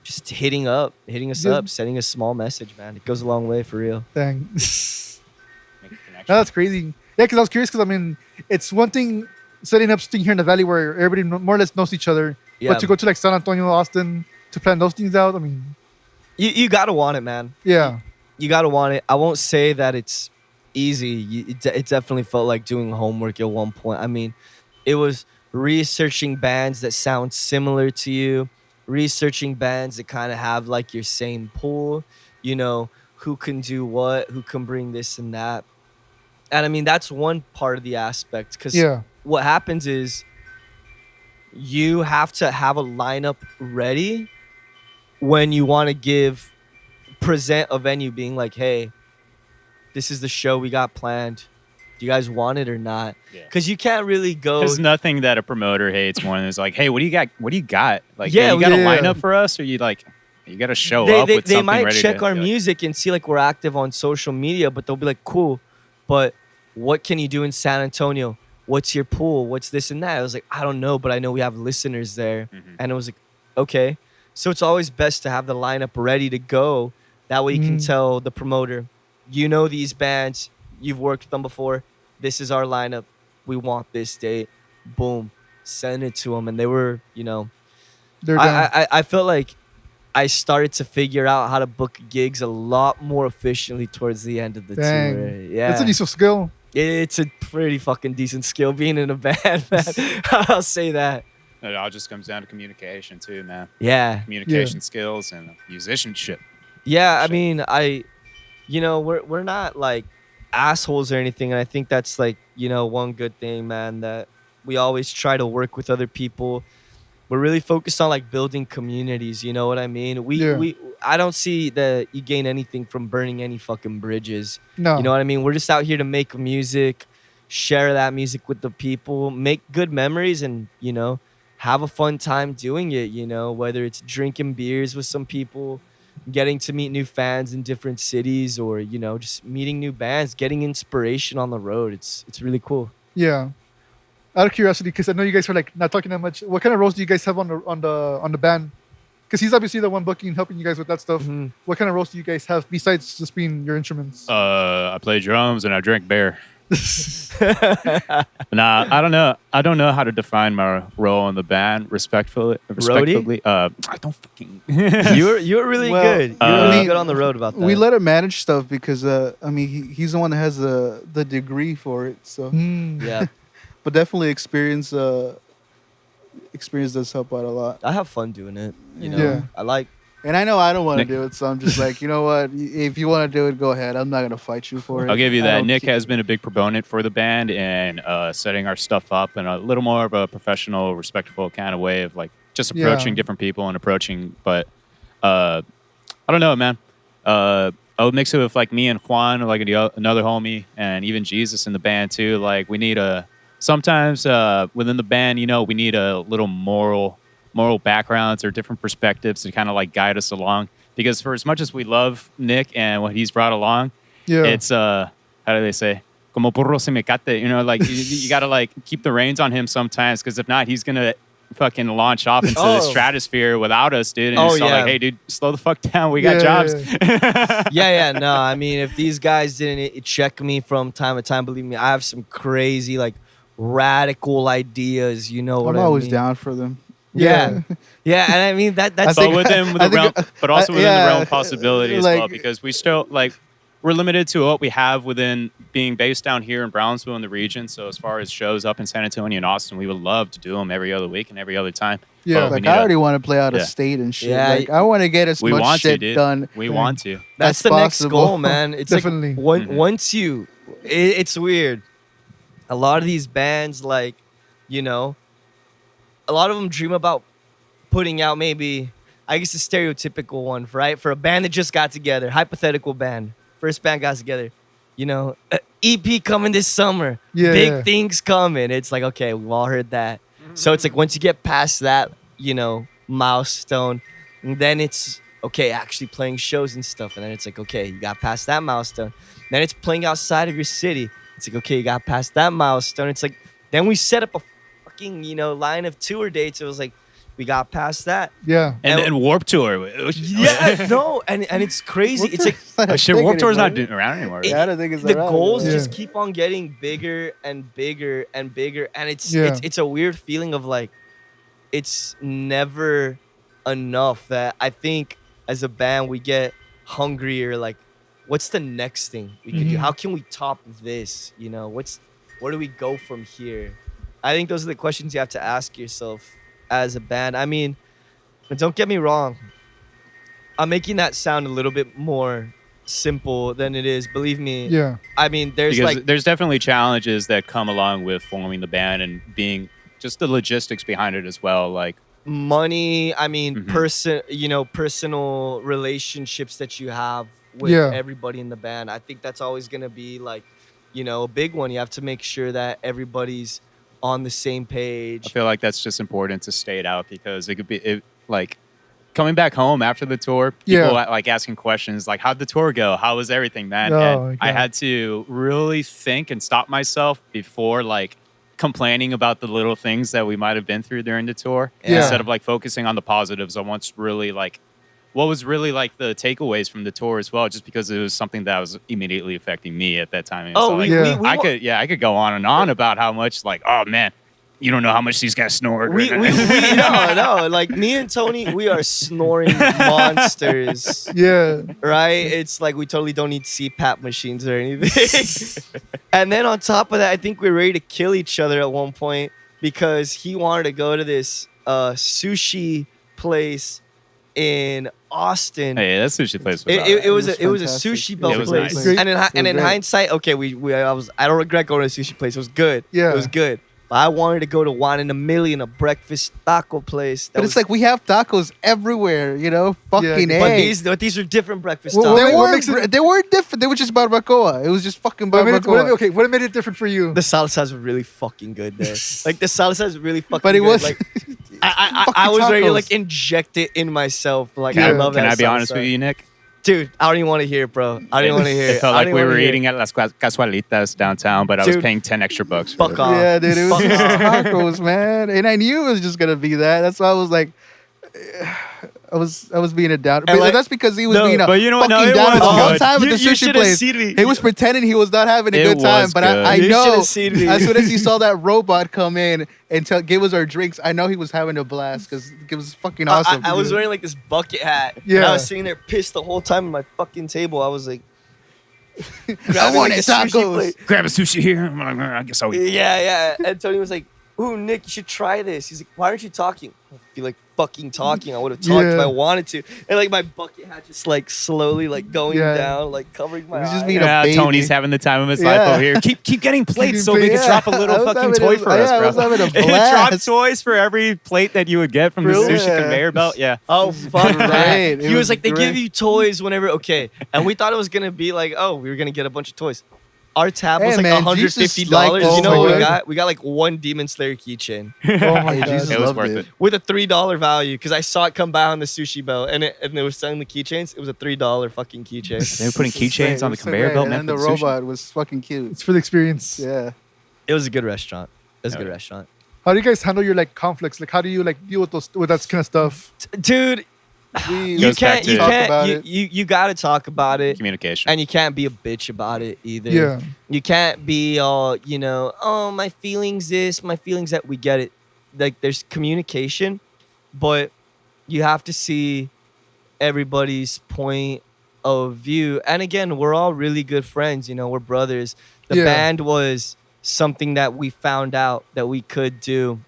just hitting us Yeah. up, sending a small message, man. It goes a long way for real. Dang. Make a connection. That's crazy. Yeah, because I was curious because, I mean, it's one thing setting up something here in the valley where everybody more or less knows each other. Yeah. But to go to like San Antonio, Austin to plan those things out, I mean, You gotta want it, man. yeah. You gotta want it. I won't say that it's easy. It definitely felt like doing homework at one point. I mean, it was researching bands that sound similar to you, researching bands that kind of have like your same pool, who can do what, who can bring this and that. And I mean, that's one part of the aspect, because Yeah. what happens is you have to have a lineup ready when you want to present a venue being like, hey, this is the show we got planned. Do you guys want it or not? Yeah. Because you can't really go. There's nothing that a promoter hates more than it's like, hey, what do you got? What do you got? Like, Yeah, yeah, you got a yeah. lineup for us, or you got to show they, up they, with they something might ready check to, our like, music and see like we're active on social media, but they'll be like, cool, but what can you do in San Antonio? What's your pool? What's this and that? I was like, I don't know, but I know we have listeners there. Mhm. And it was like, okay. So it's always best to have the lineup ready to go. That way you can Mm. tell the promoter, these bands, you've worked with them before. This is our lineup. We want this date. Boom. Send it to them. And they were, They're down. I felt like I started to figure out how to book gigs a lot more efficiently towards the end of the Dang. tour. Yeah. That's a decent skill. It's a pretty fucking decent skill being in a band, man. I'll say that. It all just comes down to communication too, man. Yeah. Communication skills and musicianship. Yeah, I Shit. mean, we're not like assholes or anything, and I think that's like, one good thing, man, that we always try to work with other people. We're really focused on like building communities, you know what I mean? Yeah. I don't see that you gain anything from burning any fucking bridges. No. You know what I mean? We're just out here to make music, share that music with the people, make good memories, and, have a fun time doing it, whether it's drinking beers with some people, getting to meet new fans in different cities, or just meeting new bands, getting inspiration on the road. It's really cool. Yeah. Out of curiosity, because I know you guys are like not talking that much. What kind of roles do you guys have on the band? Because he's obviously the one booking, helping you guys with that stuff. Mhm. What kind of roles do you guys have besides just being your instruments? I play drums and I drink beer. Nah, I don't know. I don't know how to define my role in the band. Respectfully, I don't fucking. You were really Well, good. You were really we- good on the road about that. We let him manage stuff because he's the one that has the degree for it. So, Mm. Yeah, but definitely experience does help out a lot. I have fun doing it. Yeah. I like. And I know I don't want to Nick- do it, so I'm just like, you know what? If you want to do it, go ahead. I'm not gonna fight you for it. I'll give you I that. don't Nick care. has been a big proponent for the band and setting our stuff up in a little more of a professional, respectful kind of way of like just Yeah. approaching different people and approaching. But I don't know, man. I would mix it with like me and Juan, like another homie, and even Jesus in the band too. Like we need sometimes within the band, we need a little moral backgrounds or different perspectives to kind of like guide us along. Because for as much as we love Nick and what he's brought along, Yeah. it's how do they say? Como burro se me cate. Like you gotta like keep the reins on him sometimes, because if not, he's gonna fucking launch off into the Oh. stratosphere without us, dude. And Oh, it's all yeah. like, hey, dude, slow the fuck down. We got Yeah, jobs. Yeah. No, I mean, if these guys didn't check me from time to time, believe me, I have some crazy, like, radical ideas. You know what I'm I always mean? down for them. Yeah, yeah, and I mean that's I think- But within I the realm, think- but also within yeah, the realm of possibility as well, like- because we still like we're limited to what we have within being based down here in Brownsville in the region. So as far as shows up in San Antonio and Austin, we would love to do them every other week and every other time. Yeah. But we Like need I a- already want to play out Yeah. of state and shit. Yeah, Like I want to get as we much want shit to, dude. done. We want to. that's That's the next possible. goal, man. It's Definitely. like Mhm. once it's weird. A lot of these bands, like, a lot of them dream about putting out maybe, I guess, a stereotypical one, right? For a band that just got together, hypothetical band, first band got together, EP coming this summer, Yeah, big yeah. things coming. It's like, okay, we've all heard that. So it's like once you get past that, milestone, then it's okay, actually playing shows and stuff. And then it's like, okay, you got past that milestone. Then it's playing outside of your city. It's like, okay, you got past that milestone. It's like, then we set up a fucking, line of tour dates. It was like, we got past that. Yeah. And And- then Warp Tour. Yeah, no, and it's crazy. It's like Oh, shit, Warp Tour's not around anymore. Yeah, I don't think it's the around, goals man. Yeah. just keep on getting bigger and bigger and bigger, and it's Yeah. it's a weird feeling of like it's never enough. That I think as a band we get hungrier. Like, what's the next thing we could do? Mhm. How can we top this? Where do we go from here? I think those are the questions you have to ask yourself as a band. I mean, don't get me wrong. I'm making that sound a little bit more simple than it is. Believe me. Yeah. I mean, there's Because there's definitely challenges that come along with forming the band and being just the logistics behind it as well. Like, money. I mean, Mhm. personal relationships that you have with Yeah. everybody in the band. I think that's always gonna be like, a big one. You have to make sure that everybody's on the same I page. feel like that's just important to state out, because it could be like coming back home after the tour, people Yeah. like asking questions like, how'd the tour go? How was everything, man? Oh, And my I God. had to really think and stop myself before like complaining about the little things that we might have been through during the tour. Yeah. Instead of like focusing on the positives on what was really like the takeaways from the tour as well, just because it was something that was immediately affecting me at that time. And so, like, Yeah. I could go on and on about how much like, oh man, you don't know how much these guys snort. We no, like me and Tony, we are snoring monsters, Yeah. right? It's like we totally don't need CPAP machines or anything. And then on top of that, I think we were ready to kill each other at one point because he wanted to go to this sushi place in Austin. Hey, that sushi place was It was It a was sushi fantastic. belt It was place, nice. Great. and in great. hindsight, okay, I don't regret going to a sushi place. It was good. Yeah. It was good. But I wanted to go to one in a million, a breakfast taco place. But it's like we have tacos everywhere, Fucking but A. these are different breakfast Well, tacos. what makes it- They weren't different. They were just barbacoa. It was just fucking What made it, barbacoa. what made it different for you? The salsas were really fucking good there. Like the salsas really fucking But it good. was. Like I was ready to tacos. like inject it in myself. Like Yeah. I love that. Can I be salsa. honest with you, Nick? Dude? I don't even want to hear it, bro. I don't even want to hear it. It felt I like don't we even were wanna hear eating it. at Las Casualitas downtown, but I was Dude, paying 10 extra bucks. fuck it. off. Yeah, dude, it was Fuck just off. tacos, man, and I knew it was just gonna be that. That's why I was like, I was being a down. But like- that's because he was No, being a but you know what? No, fucking it down was the whole good. time at the You sushi should've place. seen me. He was pretending he was not having a It good time, was but good. I You know should've seen me. as soon as he saw that robot come in and give us our drinks, I know he was having a blast because it was fucking awesome. I was wearing like this bucket hat. And Yeah. I was sitting there pissed the whole time at my fucking table. I was like, I grabbing, wanted like, a sushi tacos. plate. Grab a sushi here. I'm like, I guess I'll eat. Yeah. And Tony was like, ooh, Nick, you should try this. He's like, why aren't you talking? I feel like fucking talking. I would have talked if Yeah. I wanted to. And like my bucket hat just like slowly like going Yeah. down, like covering my He was just eyes. being a Yeah, baby. Tony's having the time of his Yeah. life over here. Keep getting plates so we can Yeah. drop a I little was fucking having toy a- for us, yeah, I bro. was having a Drop blast. toys for every plate that you would get from the Really? sushi Yeah. conveyor belt. Yeah. Oh, fuck Great. that. It He was was like, they give great. you toys whenever, okay. And we thought it was going to be like, oh, we were going to get a bunch of toys. Our tab was Hey, like man, $150. Jesus, like, you oh know my what we God. got? We got like one Demon Slayer keychain Oh my Hey, god. Jesus It was loved worth it. it. with a $3 value because I saw it come by on the sushi belt and they were selling the keychains. It was a $3 fucking keychain. They were putting keychains on the conveyor belt, man. And the for the sushi. robot was fucking cute. It's for the experience. Yeah. It was a good restaurant. It was a Oh, good yeah. restaurant. How do you guys handle your like conflicts? Like, how do you like deal with that kind of stuff? Dude, We you Goes back can't, you to- talk can't, about you, it. you got to talk about it. Communication. And you can't be a bitch about it either. Yeah. You can't be all, oh, my feelings this, my feelings that. We get it. Like, there's communication, but you have to see everybody's point of view. And again, we're all really good friends. We're brothers. The Yeah. band was something that we found out that we could do.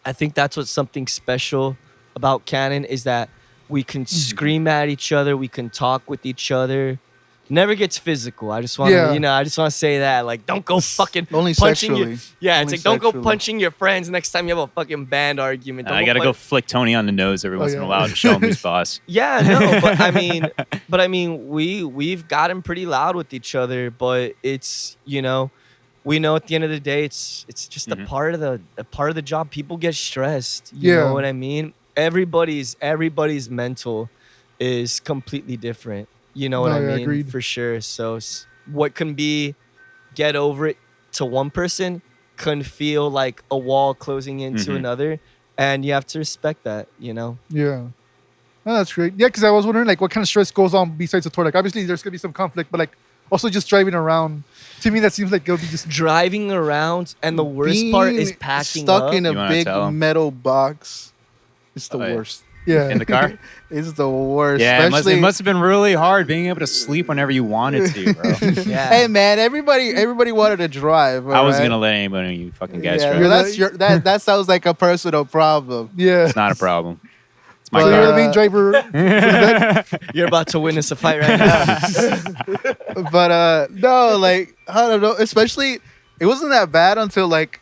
I think that's what's something special about Canon is that we can scream at each other. We can talk with each other. Never gets physical. I just want to, Yeah. I just want to say that. Like, don't go fucking Only punching sexually. Yeah, it's Only like, don't go sexually. punching your friends next time you have a fucking band argument. And Don't I gotta go punch- flick Tony on the nose every once in yeah. a while to show him who's boss. Yeah, no, but I mean, we've gotten pretty loud with each other, but it's we know at the end of the day, it's just Mhm. a part of the job. People get stressed. You Yeah. know what I mean? Everybody's mental is completely different. You know what No, I yeah, mean? agreed. For sure. So what can be get over it to one person can feel like a wall closing into Mhm. another, and you have to respect that. Yeah. Oh, that's great. Yeah, because I was wondering like what kind of stress goes on besides the tour. Like obviously there's gonna be some conflict, but like also just driving around. To me, that seems like it'll be just Driving around, and the worst part is Being packing stuck up. in a You wanna big tell 'em? metal box. It's the Oh, yeah. worst. yeah. In the car? It's the worst. Yeah, Especially, it must have been really hard being able to sleep whenever you wanted to, bro. Yeah. Hey man, everybody wanted to drive. I wasn't alright? gonna let anybody of you fucking guys Yeah, drive. well, that's that sounds like a personal problem. yeah. It's not a problem. It's my So But, you're car. the main driver. You're about to witness a fight right now. But no, like I don't know. Especially, it wasn't that bad until like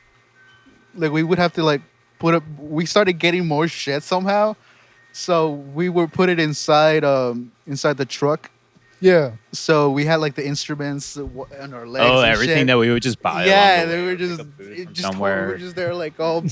we would have to like put up. We started getting more shit somehow, so we would put it inside the truck. Yeah. So we had like the instruments on our legs. Oh, and everything shit. that we would just buy. Yeah, along the they way, were or just pick up food it from just somewhere. we were just there like all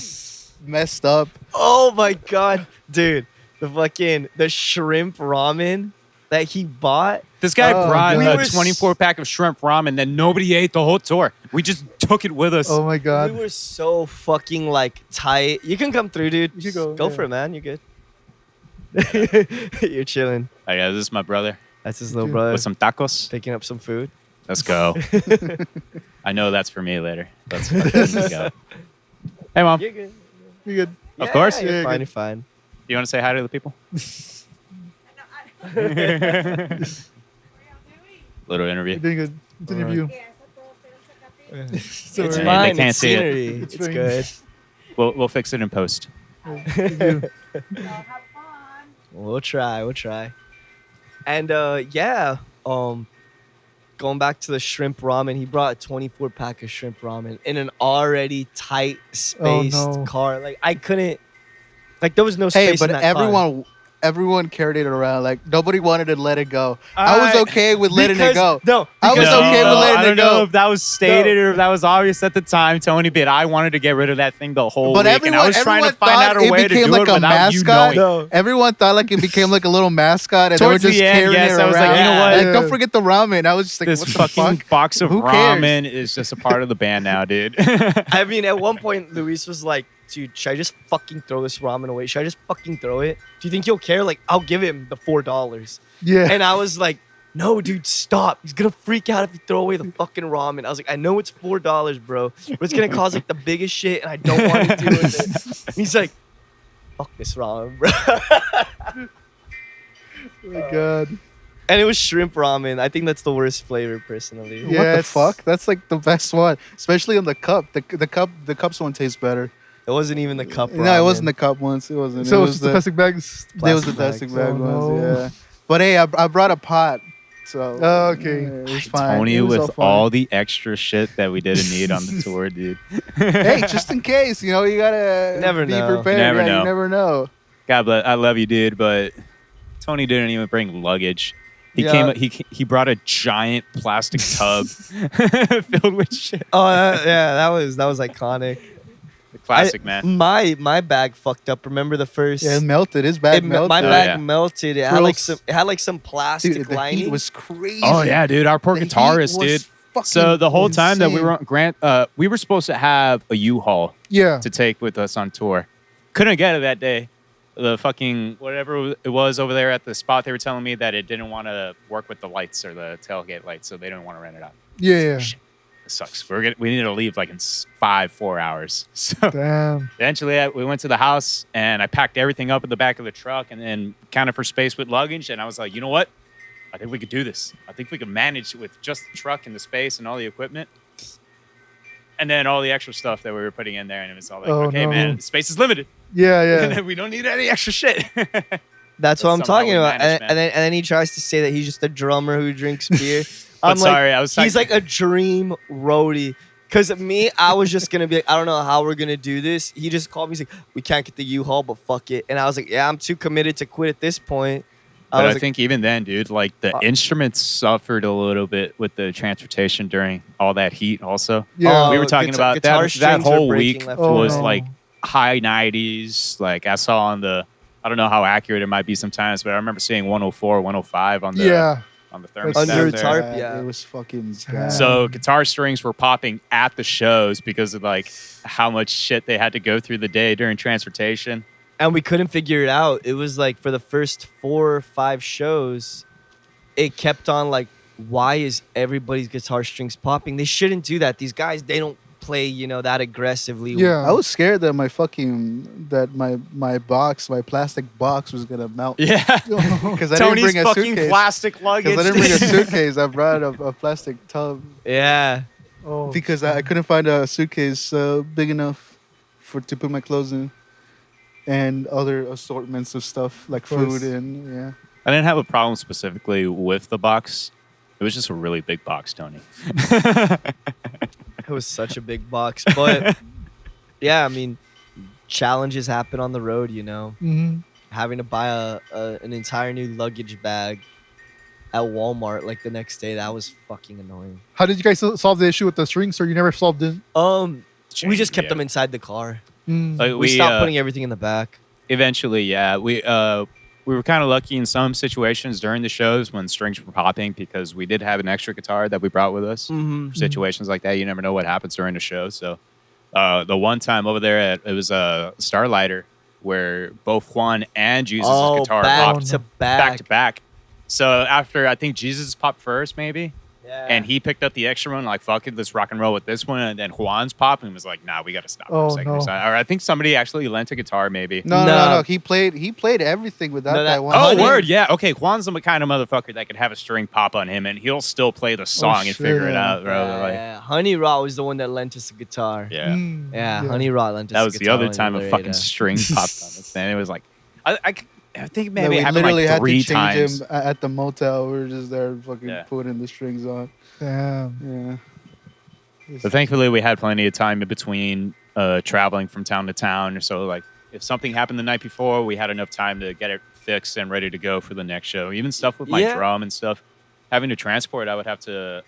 messed up. Oh my god, dude! The shrimp ramen that he bought. This guy Oh, brought God. We a were 24-pack of shrimp ramen that nobody ate the whole tour. We just took it with us. Oh my god. We were so fucking like tight. You can come through, dude. You should go, Go yeah. for it, man. You're good. You're chilling. Oh, yeah, this is my brother That's his little Dude. brother with some tacos. picking up some food. Let's go. I know that's for me later. Let's go. Hey, Mom. You're good. You good? Of course. You're Yeah, fine. good. You're fine. You want to say hi to the people? Little You're interview. doing good. It's an interview. It's alright. fine. They can't it's see it. scenery. It's It's fine. good. We'll fix it in post. Thank you. We'll try. We'll try. And yeah, going back to the shrimp ramen, he brought a 24-pack of shrimp ramen in an already tight spaced no. car. Like I couldn't. Like there was no Hey, space. but in that car. everyone carried it around. Like nobody wanted to let it go. I was okay with letting it go. No, I was because- okay with letting I it don't know go. if that was stated or if that was obvious at the time, Tony, but I wanted to get rid of that thing the whole But week. And I was trying to find thought out a it way to became do like it a without you mascot. knowing. No. Everyone thought like it became like a little mascot, and they were Towards just the end, carrying yes, it I was around. like, you know what? Like, don't forget the ramen. I was just like, This what the fucking fuck? box of Who cares? ramen is just a part of the band now, dude. I mean, at one point, Luis was like, dude, should I just fucking throw this ramen away? Should I just fucking throw it? Do you think he'll care? Like, I'll give him the $4. Yeah. And I was like, no, dude, stop. He's going to freak out if you throw away the fucking ramen. I was like, I know it's $4, bro, but it's going to cause like the biggest shit, and I don't want to deal with it. And he's like, fuck this ramen, bro. Oh my god. And it was shrimp ramen. I think that's the worst flavor, personally. Yeah. What the Yes. fuck? That's like the best one, especially on the cup. The cups one tastes better. It wasn't even the cup ramen. No, it wasn't the cup ones. It wasn't. So it it's was just the plastic bags. It was the plastic plastic bags. bag Oh, ones. no. Yeah. But hey, I brought a pot. So Oh, okay. yeah, it was fine. Tony It was with fine. all the extra shit that we didn't need on the tour, dude. Hey, just in case, you know, you gotta You never be know. prepared. Never Yeah, know. You never know. God bless. I love you, dude, but Tony didn't even bring luggage. He Yeah. he brought a giant plastic tub filled with shit. Oh, yeah, that was iconic. The classic, man. My bag fucked up. Remember the first? Yeah, it melted. His bag melted. My Oh, bag yeah. melted. It had like some plastic Dude, the lining. heat was crazy. Oh yeah, dude. Our poor The heat guitarist, was dude. fucking So the whole time that we insane. were on we were supposed to have a U-Haul Yeah. to take with us on tour. Couldn't get it that day. The fucking whatever it was over there at the spot, they were telling me that it didn't want to work with the lights or the tailgate lights, so they didn't want to rent it out. Yeah. Shit, it sucks. We needed to leave like in 4 hours. So Damn. eventually, we went to the house and I packed everything up in the back of the truck and then counted for space with luggage. And I was like, you know what? I think we could do this. I think we could manage with just the truck and the space and all the equipment. And then all the extra stuff that we were putting in there. And it was all like, Oh, okay, no. man, the space is limited. Yeah, And yeah. then we don't need any extra shit. That's what I'm somehow talking we about. managed, And then he tries to say that he's just a drummer who drinks beer. I'm sorry, I was he's like- like a dream roadie. Cause me, I was just gonna be like, I don't know how we're gonna do this. He just called me. He's like, we can't get the U-Haul, but fuck it. And I was like, yeah, I'm too committed to quit at this point. But I was like, think even then, dude, like the instruments suffered a little bit with the transportation during all that heat also. Yeah. We were talking about guitar that strings were whole breaking week left and was right. like high 90s. Like I saw on I don't know how accurate it might be sometimes, but I remember seeing 104, 105 on the Yeah. on the That's thermostat under there. tarp, bad. yeah. It was fucking Damn. bad. So guitar strings were popping at the shows because of like how much shit they had to go through the day during transportation. and we couldn't figure it out. It was like for the first 4 or 5 shows, it kept on like, why is everybody's guitar strings popping? They shouldn't do that. These guys, they don't play, that aggressively. Yeah. I was scared that my plastic box was gonna melt. Yeah. Because I didn't Tony's bring a fucking suitcase. plastic luggage. Because I didn't bring a suitcase. I brought a plastic tub Yeah. Oh, because I couldn't find a suitcase big enough to put my clothes in, and other assortments of stuff like course. food and yeah. I didn't have a problem specifically with the box. It was just a really big box, Tony. It was such a big box. But yeah, I mean, challenges happen on the road, Mhm. Having to buy an entire new luggage bag at Walmart like the next day, that was fucking annoying. How did you guys solve the issue with the strings, or you never solved it? We just kept Yeah. them inside the car. Mm. Like, We stopped putting everything in the back. Eventually, yeah. We were kind of lucky in some situations during the shows when strings were popping because we did have an extra guitar that we brought with us. Mm-hmm. For situations like that, you never know what happens during the show. So the one time over there, it was a Starlighter where both Juan and Jesus' guitar back popped to back to back. back. So after I think Jesus popped first, maybe. Yeah. And he picked up the extra one, like, fuck it, let's rock and roll with this one. And then Juan's popped and was like, nah, we got to stop for Oh, a second. no. Or I think somebody actually lent a guitar, maybe. No. He played everything without No, that one. Oh, Honey- word. Yeah. Okay. Juan's the kind of motherfucker that could have a string pop on him and he'll still play the song and shit. figure it out, bro. Yeah, Like, yeah. Honey Rot was the one that lent us a guitar. yeah. Mm. Yeah, Honey Rot lent us That a was the guitar other when time we a were fucking at, string popped on this thing. It was like, I think Yeah, maybe we it happened literally like had to 3 change times. him at the motel. We were just there fucking Yeah. putting the strings on. Damn. Yeah. But thankfully, we had plenty of time in between traveling from town to town. So, like, if something happened the night before, we had enough time to get it fixed and ready to go for the next show. Even stuff with my Yeah. drum and stuff. Having to transport, I would have to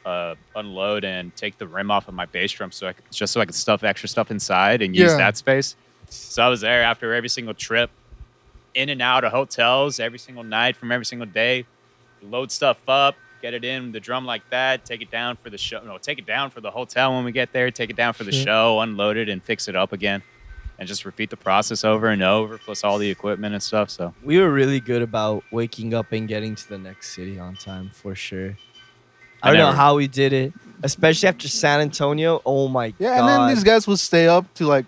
unload and take the rim off of my bass drum so I could stuff extra stuff inside and use Yeah. that space. So I was there after every single trip, in and out of hotels every single night from every single day. Load stuff up, get it in the drum like that, take it down for the show. No, take it down for the hotel when we get there, take it down for the Shit. show, unload it, and fix it up again. And just repeat the process over and over, plus all the equipment and stuff. So We were really good about waking up and getting to the next city on time for sure. I don't know never- how we did it, especially after San Antonio. Oh my Yeah, god! and then these guys would stay up to like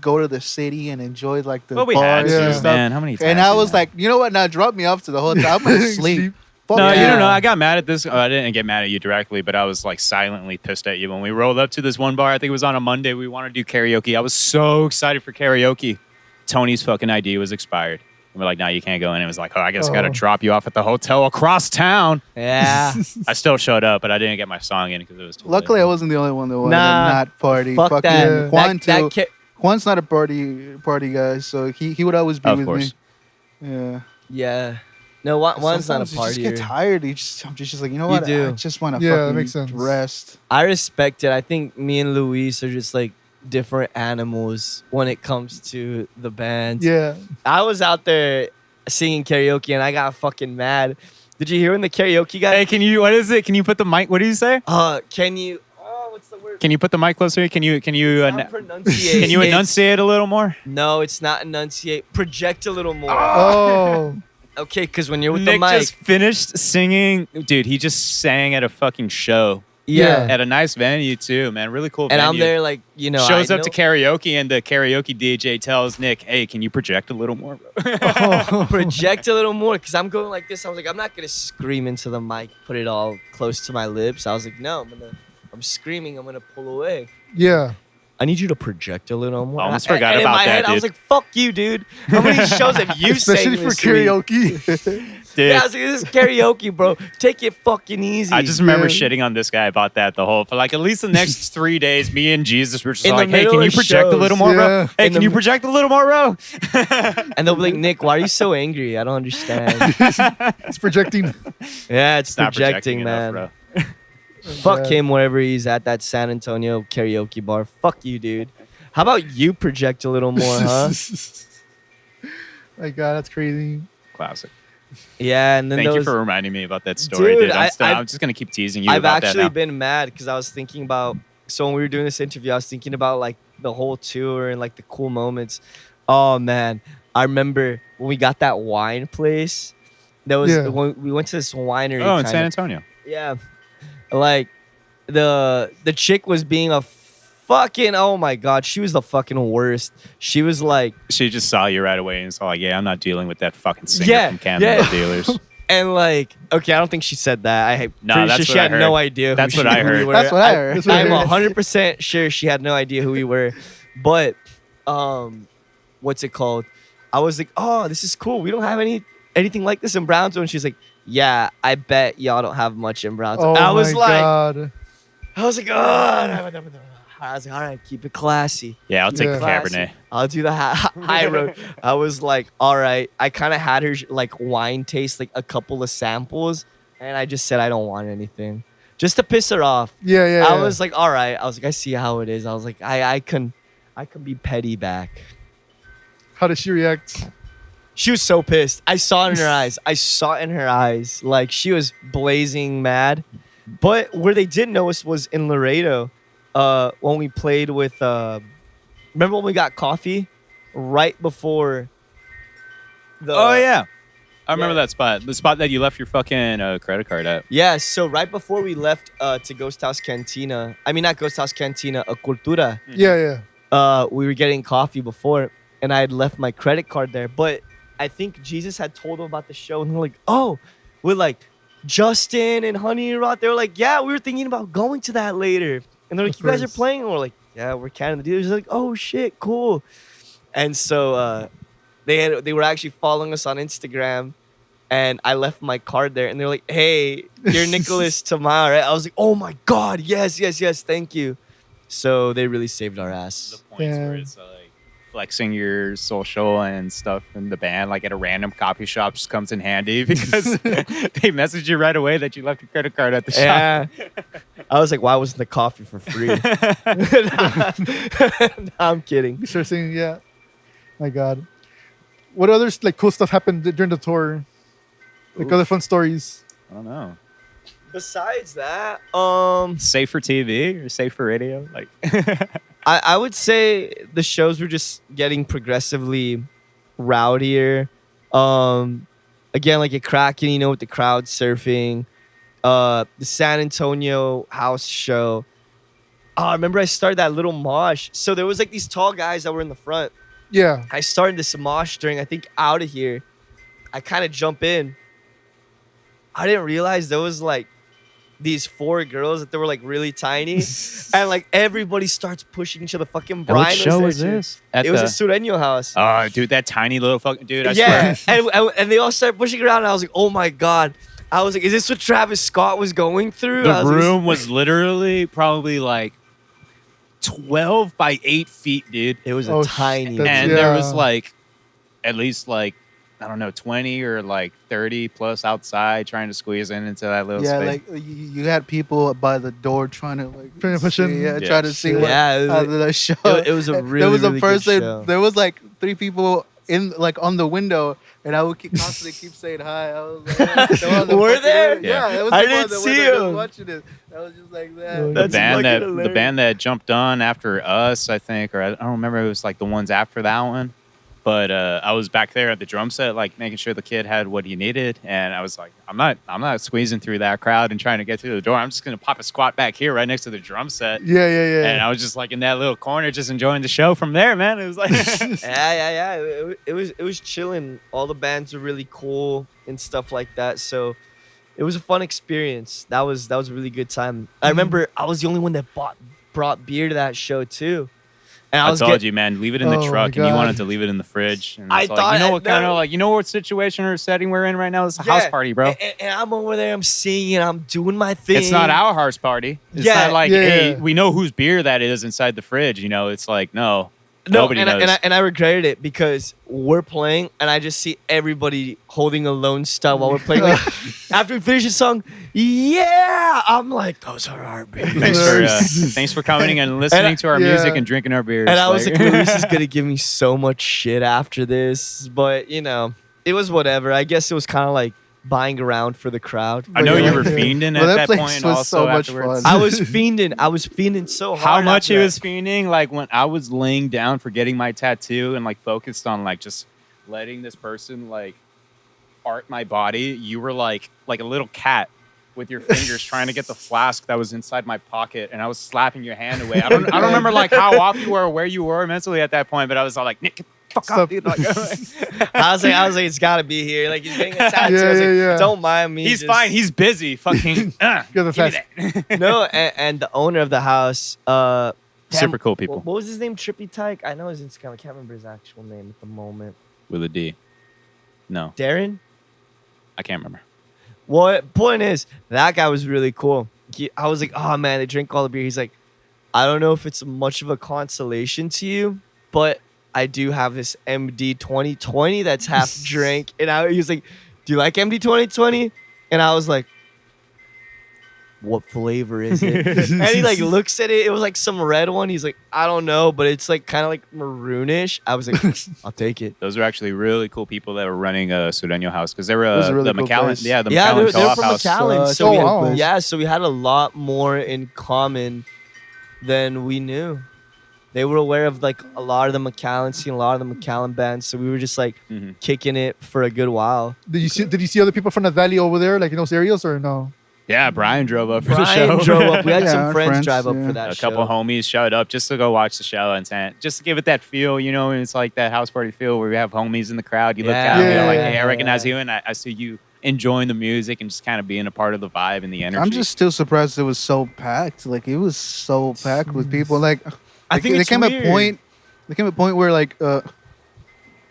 go to the city and enjoy like the well, we had bars to, and to, stuff. man. How many times? And I we was had? like, you know what? Now drop me off to the hotel. I'm gonna sleep. Fuck No, you yeah. don't know. I got mad at this. I didn't get mad at you directly, but I was like silently pissed at you when we rolled up to this one bar. I think it was on a Monday. We wanted to do karaoke. I was so excited for karaoke. Tony's fucking ID was expired. And we're like, no, you can't go in. It was like, oh, I guess I got to Oh. drop you off at the hotel across town. Yeah, I still showed up, but I didn't get my song in because it was too Luckily, late. I wasn't the only one that wanted Nah. to not party. fuck Fucking that. Juan too. That kid, Juan's not a party guy, so he would always be Of with course. me. Yeah. yeah. No, one's not a Sometimes you just get partier. tired. I'm just like, you know You what? do. I just want to Yeah, that fucking makes sense. rest. I respect it. I think me and Luis are just like different animals when it comes to the band. Yeah. I was out there singing karaoke and I got fucking mad. Did you hear when the karaoke guy? Hey, can you? What is it? Can you put the mic? What do you say? Can you? Oh, what's the word? Can you put the mic closer? Can you? It's not pronunciate. Can you It's- enunciate a little more? No, it's not enunciate. Project a little more. Oh. Okay, because when you're with Nick the mic, just finished singing. Dude, he just sang at a fucking show. yeah. At a nice venue too, man. Really cool And venue. I'm there like, you know, Shows I up to know- karaoke and the karaoke DJ tells Nick, hey, can you project a little more? bro?" project a little more because I'm going like this. I was like, I'm not gonna scream into the mic, put it all close to my lips. I was like, no, I'm screaming. I'm gonna pull away. Yeah. I need you to project a little more. I almost And- forgot and about in my that, head, I was dude. like, fuck you, dude. How many shows have you Especially sang for this week? karaoke. Dude, Yeah, I was like, this is karaoke, bro. Take it fucking easy. I just remember Yeah. shitting on this guy about that for like at least the next 3 days. Me and Jesus were just In the like, hey, middle can you of project a shows, little more, yeah. bro? Hey, In can the you mi- project a little more, bro? And they'll be like, Nick, why are you so angry? I don't understand. It's projecting. Yeah, it's Stop projecting, enough, man. bro. Fuck Yeah. him wherever he's at that San Antonio karaoke bar. Fuck you, dude. How about you project a little more, huh? My God, that's crazy. Classic. Yeah, and then Thank you those, for reminding me about that story, Dude, dude. I'm I've- just going to keep teasing you I've about that actually now. been mad because I was thinking about. So when we were doing this interview, I was thinking about like the whole tour and like the cool moments. Oh man, I remember when we got that wine place. That was Yeah. when we went to this winery. Oh, in kind San of. Antonio. Yeah, like the chick was being a fucking, oh my god, she was the fucking worst. She was like, She just saw you right away and was like, yeah, I'm not dealing with that fucking singer Yeah, from Canada yeah. dealers. and like, okay, I don't think she said that. No, pretty that's sure she what I had heard. no idea. That's who what I who we heard. were. That's what I heard. That's what I I'm heard. 100% sure she had no idea who we were. But what's it called? I was like, oh, this is cool. We don't have anything like this in Brownsville. And she's like, yeah, I bet y'all don't have much in Brownsville. Oh And I was my like, God. I was like, oh. I was like, all right, keep it classy. Yeah, I'll take Yeah. the Cabernet. I'll do the high road. I was like, all right. I kind of had her like wine taste like a couple of samples, and I just said I don't want anything, just to piss her off. Yeah, yeah. I yeah. was like, all right. I was like, I see how it is. I was like, I can be petty back. How did she react? She was so pissed. I saw it in her eyes. I saw it in her eyes. Like she was blazing mad. But where they did know us was in Laredo. When we played with remember when we got coffee right before the Oh, yeah. I remember Yeah. that spot. The spot that you left your fucking credit card at. Yeah, so right before we left to Ghost House Cantina, I mean not Ghost House Cantina, a Cultura, Yeah, yeah. we were getting coffee before and I had left my credit card there. But I think Jesus had told them about the show and they're like, oh, we're like Justin and Honey and Rod. They were like, yeah, we were thinking about going to that later. And they're like, Of you guys are course. playing? And we're like, yeah, we're Canada dealers. They're like, oh shit, cool. And so they were actually following us on Instagram. And I left my card there, and they're like, "Hey, you're Nicholas Tamar, right?" I was like, "Oh my god, yes, thank you." So they really saved our The ass. points where Yeah. it's like flexing your social and stuff in the band, like at a random coffee shop, just comes in handy because they message you right away that you left your credit card at the Yeah. shop. I was like, why wasn't the coffee for free? No, I'm kidding. Sure thing, yeah. My God. What others like cool stuff happened during the tour? Like other fun stories. I don't know. Besides that, Safe for TV or safe for radio? Like, I would say the shows were just getting progressively rowdier. Again, like at Kraken, you know, with the crowd surfing. The San Antonio house show. I remember I started that little mosh. So there was like these tall guys that were in the front. Yeah. I started this mosh during, I think, Out of Here. I kind of jump in. I didn't realize there was like these 4 girls that they were like really tiny, and like everybody starts pushing each other. Fucking Brian. what show was there, too. this? At It was the- a Sureño house. Oh, dude, that tiny little fucking dude. I Yeah, swear. and they all started pushing around, and I was like, oh my God. I was like, is this what Travis Scott was going through? I The was like, room was literally probably like 12 by 8 feet, dude. it was Oh, a tiny. that's- And there was yeah. like at least like, I don't know, 20 or like 30 plus outside trying to squeeze into that little Yeah, space. like you had people by the door trying to Push see, in. yeah, Yeah. try to see what Yeah, it was- the show. it was a There really, was a really good person. show. There was like 3 people in like on the window, and I would constantly keep saying hi. I was like, Were there? Yeah, it was I the didn't one that see were just him. watching it. I was just like Oh, that. the That's band that fucking the band that jumped on after us, I think, or I don't remember, it was like the ones after that one. But I was back there at the drum set, like making sure the kid had what he needed, and I was like, I'm not squeezing through that crowd and trying to get through the door. I'm just gonna pop a squat back here, right next to the drum set. Yeah. And I was just like in that little corner, just enjoying the show from there, man. It was like, Yeah. It was chilling. All the bands were really cool and stuff like that. So it was a fun experience. That was a really good time. I remember I was the only one that brought beer to that show too. And I was told get- you, man, leave it in the Oh, my truck, and you God. wanted to leave it in the fridge. And I it's like, thought you know I- what kind no. of like, you know what situation or setting we're in right now? It's a house Yeah, party, bro. And I'm over there, I'm singing, I'm doing my thing. It's not our house party. It's Yeah. not like, Yeah. hey, we know whose beer that is inside the fridge. You know, it's like, no, No, nobody and knows. I regretted it because we're playing and I just see everybody holding a Lone Star while we're playing. Like, after we finish the song, yeah, I'm like, those are our beers. Thanks for coming and listening to our Yeah. music and drinking our beers. And I was like, Luis is gonna give me so much shit after this, but you know, it was whatever. I guess it was kind of like buying around for the crowd. I know Yeah. you were fiending Well, at that that place point. was Also, so much afterwards. fun. I was fiending so hard. How much after he that. was fiending, like when I was laying down for getting my tattoo and like focused on like just letting this person like art my body, you were like a little cat with your fingers trying to get the flask that was inside my pocket, and I was slapping your hand away. I don't remember like how off you were or where you were mentally at that point, but I was all like, Nick, get the fuck Stop. up, dude. Like, I was like, it's gotta be here. Like he's getting a tattoo. I was like, Yeah. don't mind me. he's just- fine. He's busy. Fucking Give the give me that. No, and the owner of the house, damn, Super cool people What was his name? Trippy Tyke? I know his Instagram. I can't remember his actual name at the moment. with a D. No, Darren? I can't remember. What point is that guy was really cool. I was like, oh man, they drink all the beer. He's like, I don't know if it's much of a consolation to you, but I do have this MD 2020 that's half drank. And he was like, do you like MD 2020? And I was like, what flavor is it? And he like looks at it. It was like some red one. He's like, I don't know, but it's like kind of like maroonish. I was like, I'll take it. Those are actually really cool people that were running a Sureño house because they were was a really the cool McAllen. place. Yeah, the Yeah, McAllen they were Co-op from house. McAllen. So Oh, we, wow. yeah, so we had a lot more in common than we knew. They were aware of like a lot of the McAllen scene, a lot of the McAllen bands. So we were just like Mhm. kicking it for a good while. Did you see other people from the valley over there, like in those areas, or no? Yeah, Brian drove up for the Brian show. drove up. We had Yeah, some our friends friends, drive up yeah. for that A show. couple homies showed up just to go watch the show and just to give it that feel, you know, and it's like that house party feel where we have homies in the crowd. You look Yeah. at them, you're like, Yeah. hey, I recognize Yeah. you, and I see you enjoying the music and just kind of being a part of the vibe and the energy. I'm just still surprised it was so packed. Like it was so packed with people. Like I think there it's came weird. There came a point where like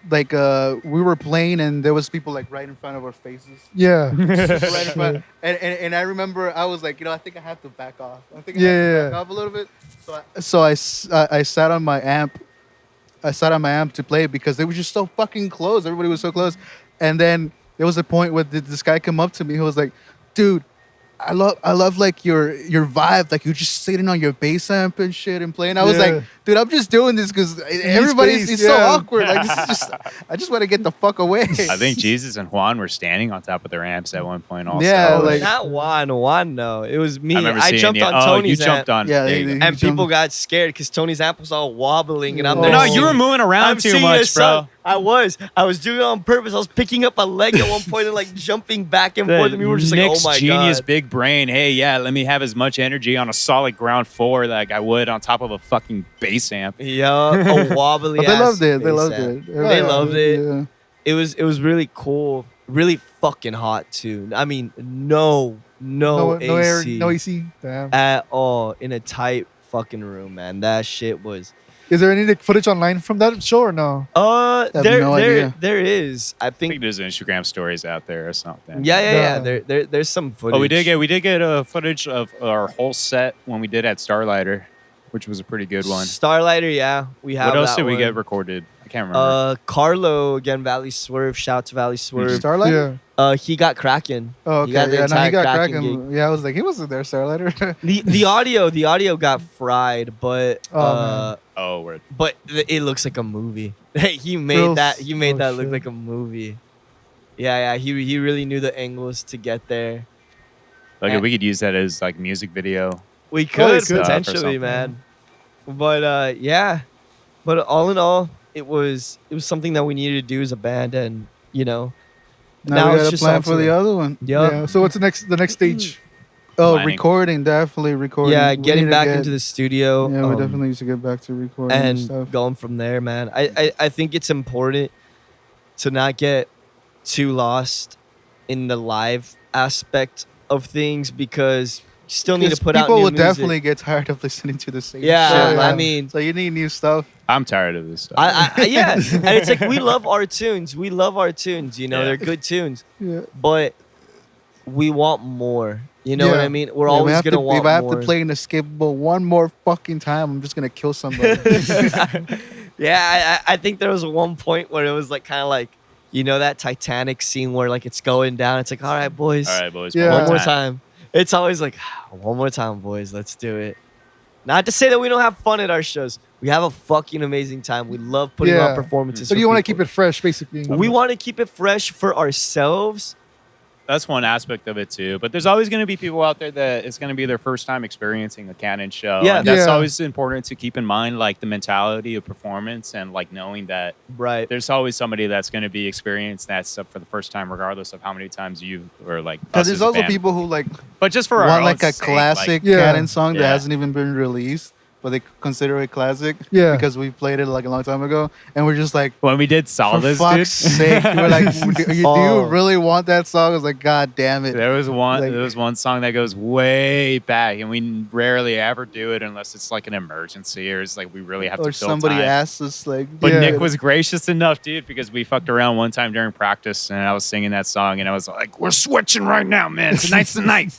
we were playing and there was people like right in front of our faces. Yeah. Right in front. And I remember I was like, I think I have to back off. I think I have to Yeah. back off a little bit. So I sat on my amp I sat on my amp to play because they were just so fucking close. Everybody was so close. And then there was a point where this guy come up to me who was like, dude, I love like your vibe. Like you're just sitting on your bass amp and shit and playing. I was like, dude, I'm just doing this because everybody's it's so awkward. Like this is just, I just want to get the fuck away. I think Jesus and Juan were standing on top of their amps at one point also. Yeah, like not Juan, no. It was me. I remember I seeing jumped you. on Oh, Tony's you jumped amp. on. Yeah, there you go. And people got scared because Tony's amp was all wobbling, and I'm Oh. there. No, you were moving around I'm too seeing much, his bro. son. I was doing it on purpose. I was picking up a leg at one point and like jumping back and forth, and we were just Nick's like, "Oh my genius god!" big brain. Hey, yeah, let me have as much energy on a solid ground floor like I would on top of a fucking bass amp. Yeah, a wobbly. but they ass loved it. They bass loved amp. it. They loved it. Yeah. It was really cool, really fucking hot too. I mean, no AC air, no AC. Damn. at all in a tight fucking room, man. That shit was. Is there any like, footage online from that show or no? have no idea. There is. I I think think. there's Instagram stories out there or something. Yeah. Yeah. There's some footage. Oh, we did get footage of our whole set when we did at Starlighter, which was a pretty good one. Starlighter, yeah, we have. What else that did we one. get recorded? I can't remember. Carlo again, Valley Swerve. Shout out to Valley Swerve. Starlight? Yeah. He got Kraken. Oh, He got okay. the Yeah, no, entire he got Kraken cracking. Yeah, I was like, he wasn't there, Starlighter. The audio got fried, but Oh, Oh, word. it looks like a movie. He made Gross. that look shit. like a movie. Yeah. He really knew the angles to get there. Like And- we could use that as like music video. We could stuff or potentially, something. man. But yeah. But all in all, it was something that we needed to do as a band, and now Now we it's got a just plan all for to the it. other one. Yeah. So what's the next stage? Oh, Planning. recording, definitely recording. Yeah, We getting need to back get- into the studio. Yeah, we um, definitely need to get back to recording and and stuff. going from there, man. I think it's important to not get too lost in the live aspect of things, because you still need to Because put out people new will music. definitely get tired of listening to the same Yeah, shit. I mean, So you need new stuff. I'm tired of this stuff. yeah, and it's like we love our tunes. We love our tunes. You know, Yeah. they're good tunes, Yeah. but we want more. You know what Yeah. I mean? We're Yeah, we always have gonna to, want if I have more. to play Inescapable one more fucking time, I'm just gonna kill somebody. Yeah, I think there was one point where it was like kind of like, you know, that Titanic scene where like it's going down. It's like, all right, boys, All right, boys. Yeah. one more time. It's always like, one more time, boys, let's do it. Not to say that we don't have fun at our shows. We have a fucking amazing time. We love putting Yeah. on performances. So for you want to people. keep it fresh, basically. We want to keep it fresh for ourselves. That's one aspect of it too. But there's always going to be people out there that it's going to be their first time experiencing a Canon show. Yeah. And that's Yeah. always important to keep in mind, like the mentality of performance and like knowing that Right. there's always somebody that's going to be experiencing that stuff for the first time, regardless of how many times you or like. Because us there's as a also band. people who like But just for our want own like a sake, classic Yeah. Canon song that Yeah. hasn't even been released, but they consider it classic. Yeah. Because we played it like a long time ago, and we're just like, when we did for Solace, fuck's dude. sake, we're like, do you Oh. really want that song? I was like, God damn it. There was one. Like- there was one song that goes way back, and we rarely ever do it unless it's like an emergency or it's like we really have Or to fill somebody time. asks us like, But Yeah. Nick was gracious enough, dude, because we fucked around one time during practice, and I was singing that song, and I was like, "We're switching right now, man. Tonight's the night."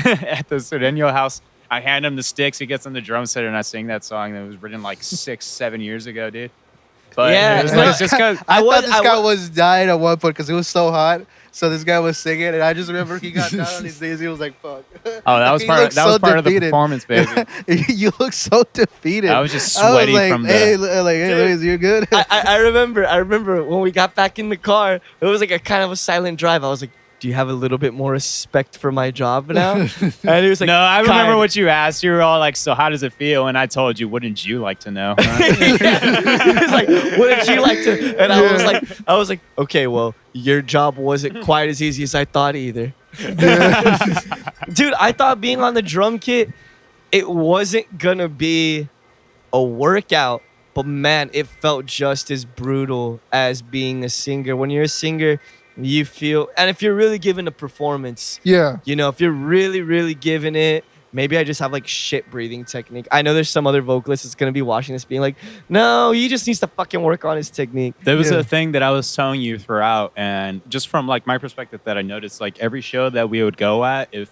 At the Cedeno house, I hand him the sticks. He gets on the drum set, and I sing that song that was written like 6-7 years ago, dude. But Yeah, it was no, like, just because. I was- thought this I guy wa- was dying at one point because it was so hot. So this guy was singing, and I just remember he got down on his knees. He was like, "Fuck." Oh, that was He part. looked That was so part of the defeated. performance, baby. You look so defeated. I was just I was sweaty like, from the. hey, hey, Dude. Luis, you good? I remember when we got back in the car, it was like a kind of a silent drive. I was like, do you have a little bit more respect for my job now? And he was like, No, I remember "Kind." what you asked. You were all like, "So how does it feel?" And I told you, "Wouldn't you like to know?" He was like, wouldn't you like to? And I was like, okay, well, your job wasn't quite as easy as I thought either. Dude, I thought being on the drum kit, it wasn't gonna be a workout, but man, it felt just as brutal as being a singer. When you're a singer, you feel, and if you're really giving a performance, Yeah. you know, if you're really, really giving it, maybe I just have like shit breathing technique. I know there's some other vocalist that's gonna be watching this being like, no, he just needs to fucking work on his technique. There was Yeah. a thing that I was telling you throughout, and just from like my perspective that I noticed, like every show that we would go at, if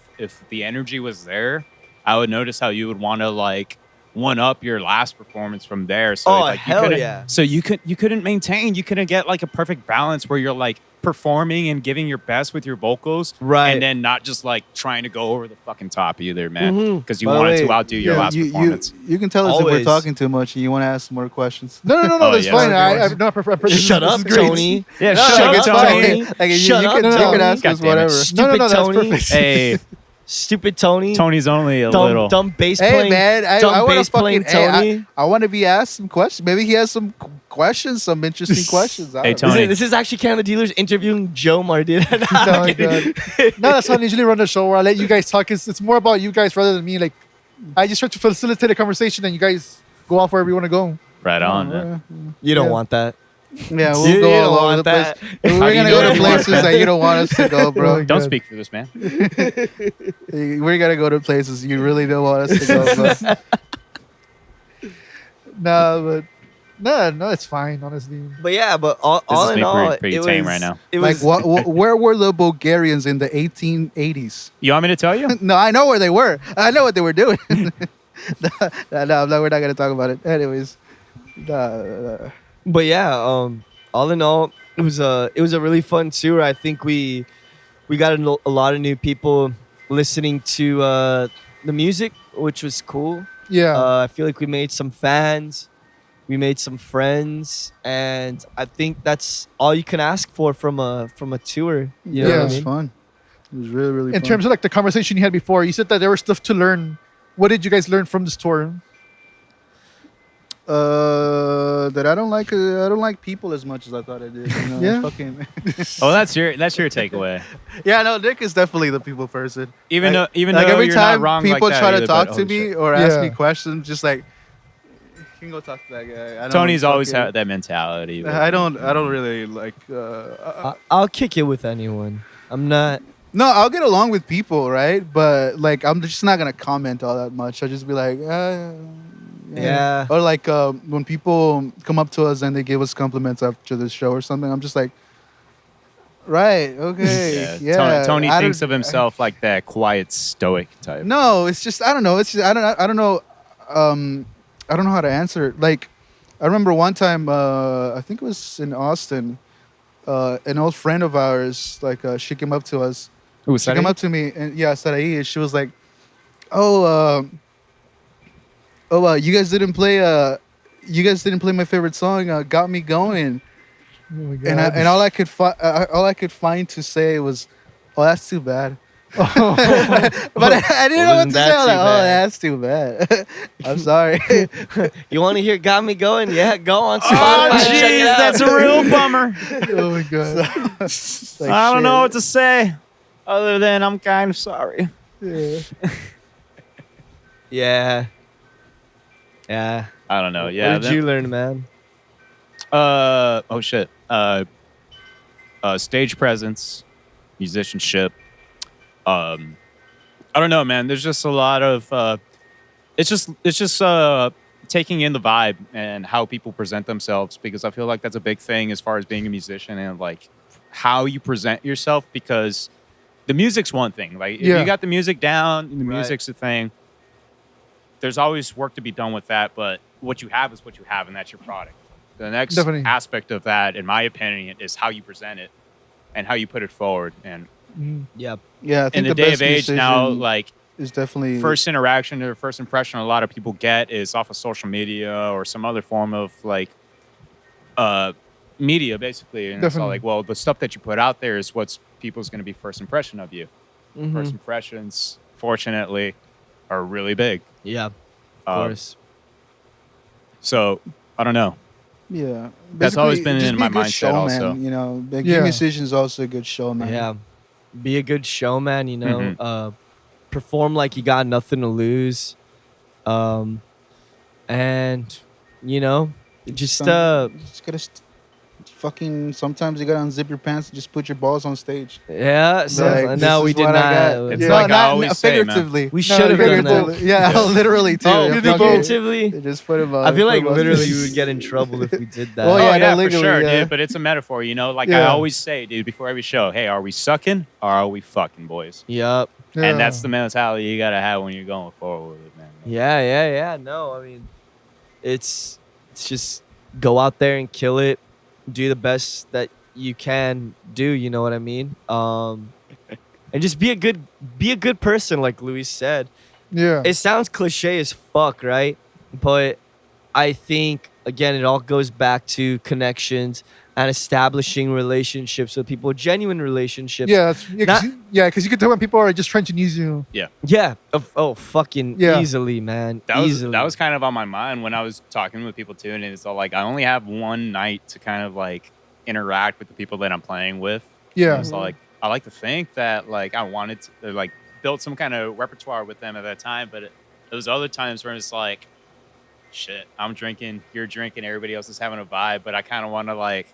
the energy was there, I would notice how you would want to like one up your last performance from there. So Oh, like, hell couldn't, yeah. So you couldn't maintain. You couldn't get like a perfect balance where you're like performing and giving your best with your vocals, Right. and then not just like trying to go over the fucking top either, man. Mhm. Because you By the wanted way, to outdo your last performance. You can tell us if Always. we're talking too much and you want to ask more questions. No, Oh, that's yes. fine. Okay. No, Shut up, Tony. Yeah, No, shut like, up, it's Tony. fine. Like, Shut you up, can, you Tony. can ask God us damn it. whatever. Stupid that's Tony. perfect. Hey, Stupid Tony. Tony's only a little. Dumb bass Hey playing. man, I dumb want to bass playing fucking. Tony. I want to be asked some questions. Maybe he has some questions, some interesting questions. I Hey, don't know. Tony. This is actually Canada Dealers interviewing Joe Martin. Oh my God. No, that's how I usually run the show, where I let you guys talk. It's more about you guys rather than me. Like, I just try to facilitate a conversation, and you guys go off wherever you want to go. Right on, man. You don't Yeah. want that. Yeah, we'll You go don't all over want the place. that. We're How gonna you go to doing? places that you don't want us to go, bro. Oh, Don't God. speak for this man. We're gonna go to places you really don't want us to go, bro. No, it's fine, honestly. But yeah, but all is in me all, pretty it tame was, right now. It Like, was, where were the Bulgarians in the 1880s? You want me to tell you? No, I know where they were. I know what they were doing. No, we're not gonna talk about it. Anyways, But yeah, all in all, it was a really fun tour. I think we got a lot of new people listening to the music, which was cool. Yeah. I feel like we made some fans, we made some friends, and I think that's all you can ask for from a tour. You know Yeah. what it I was mean? fun. It was really, really In fun. terms of like the conversation you had before, you said that there was stuff to learn. What did you guys learn from this tour? That I don't like people as much as I thought I did. You know? Yeah. Fucking Oh, that's your takeaway. yeah, no, Nick is definitely the people person. Even Like- though like though every you're time not wrong people like that try to either, talk but to holy me shit. or ask me Yeah. questions, just like you can go talk to that guy. I don't Tony's always fucking- had that mentality. but- I don't really like. I'll kick it with anyone. I'm not. No, I'll get along with people, right? But like, I'm just not gonna comment all that much. I'll just be like, Yeah. Or like when people come up to us and they give us compliments after the show or something, I'm just like, right, okay, yeah. Tony I thinks don't- of himself like that quiet stoic type. No, it's just I don't know. It's just I don't know. I don't know how to answer it. Like, I remember one time, I think it was in Austin. An old friend of ours, like, she came up to us. Ooh, She came up to me and Sarai, and she was like, "Oh, you guys didn't play my favorite song, Got Me Going." Oh my God. And all I could find to say was, "Oh, that's too bad." But I didn't know what Wasn't to say. that I was like, too "Oh, bad?" that's too bad." I'm sorry. You want to hear "Got Me Going"? Yeah, go on Spotify. Oh, and check it jeez, out. that's a real bummer. Oh my God. Like, I don't know shit. what to say other than I'm kind of sorry. Yeah. Yeah. Yeah. I don't know. Yeah. What did you learn, man? Oh shit. Stage presence, musicianship. I don't know, man. There's just a lot of. It's just taking in the vibe and how people present themselves, because I feel like that's a big thing as far as being a musician and like how you present yourself, because the music's one thing. Like if Yeah. you got the music down, the Right. music's a thing. There's always work to be done with that, but what you have is what you have, and that's your product. The next Definitely. aspect of that, in my opinion, is how you present it and how you put it forward. And Mm. Yep. Yeah, I think in the the day best of age now, musician like is definitely first interaction or first impression a lot of people get is off of social media or some other form of like media, basically. And it's all Definitely. like, well, the stuff that you put out there is what's people's going to be first impression of you. Mhm. First impressions, fortunately, are really big. Yeah. Of Um, course. So I don't know. Yeah, That's always Basically, been just in be a my good mindset showman, also. You know, like, Yeah. your musician is also a good showman. Yeah. Be a good showman, you know. Mhm. Perform like you got nothing to lose. And you know, just Just gotta fucking. Sometimes you gotta unzip your pants and just put your balls on stage. yeah. So Like, no, this we is did what I not. got. It's Yeah, like I not always say, man. figuratively. We should have done that. Figuratively. Yeah, literally too. Oh, Yeah, you did fucking- figuratively. They just put him on. I feel put like him on literally stage. we would get in trouble if we did that. Well, Oh yeah, yeah, no, for legally, sure, yeah. dude. But it's a metaphor, you know. Like I Yeah. always say, dude, before every show, hey, are we sucking or are we fucking, boys? Yep. Yeah. And that's the mentality you gotta have when you're going forward with it, man. Yeah. No, I mean, it's just go out there and kill it, do the best that you can do. You know what I mean? And just be a good person, like Luis said. Yeah. It sounds cliche as fuck, right? But I think again, it all goes back to connections and establishing relationships with people, genuine relationships. Yeah, because you can tell when people are just trying to use you. Yeah. Fucking Yeah. easily, man. That was Easily. that was kind of on my mind when I was talking with people too, and it's all like I only have one night to kind of like interact with the people that I'm playing with. Yeah. And so like I like to think that like I wanted to like build some kind of repertoire with them at that time, but those other times where it's like, shit, I'm drinking, you're drinking, everybody else is having a vibe, but I kind of want to like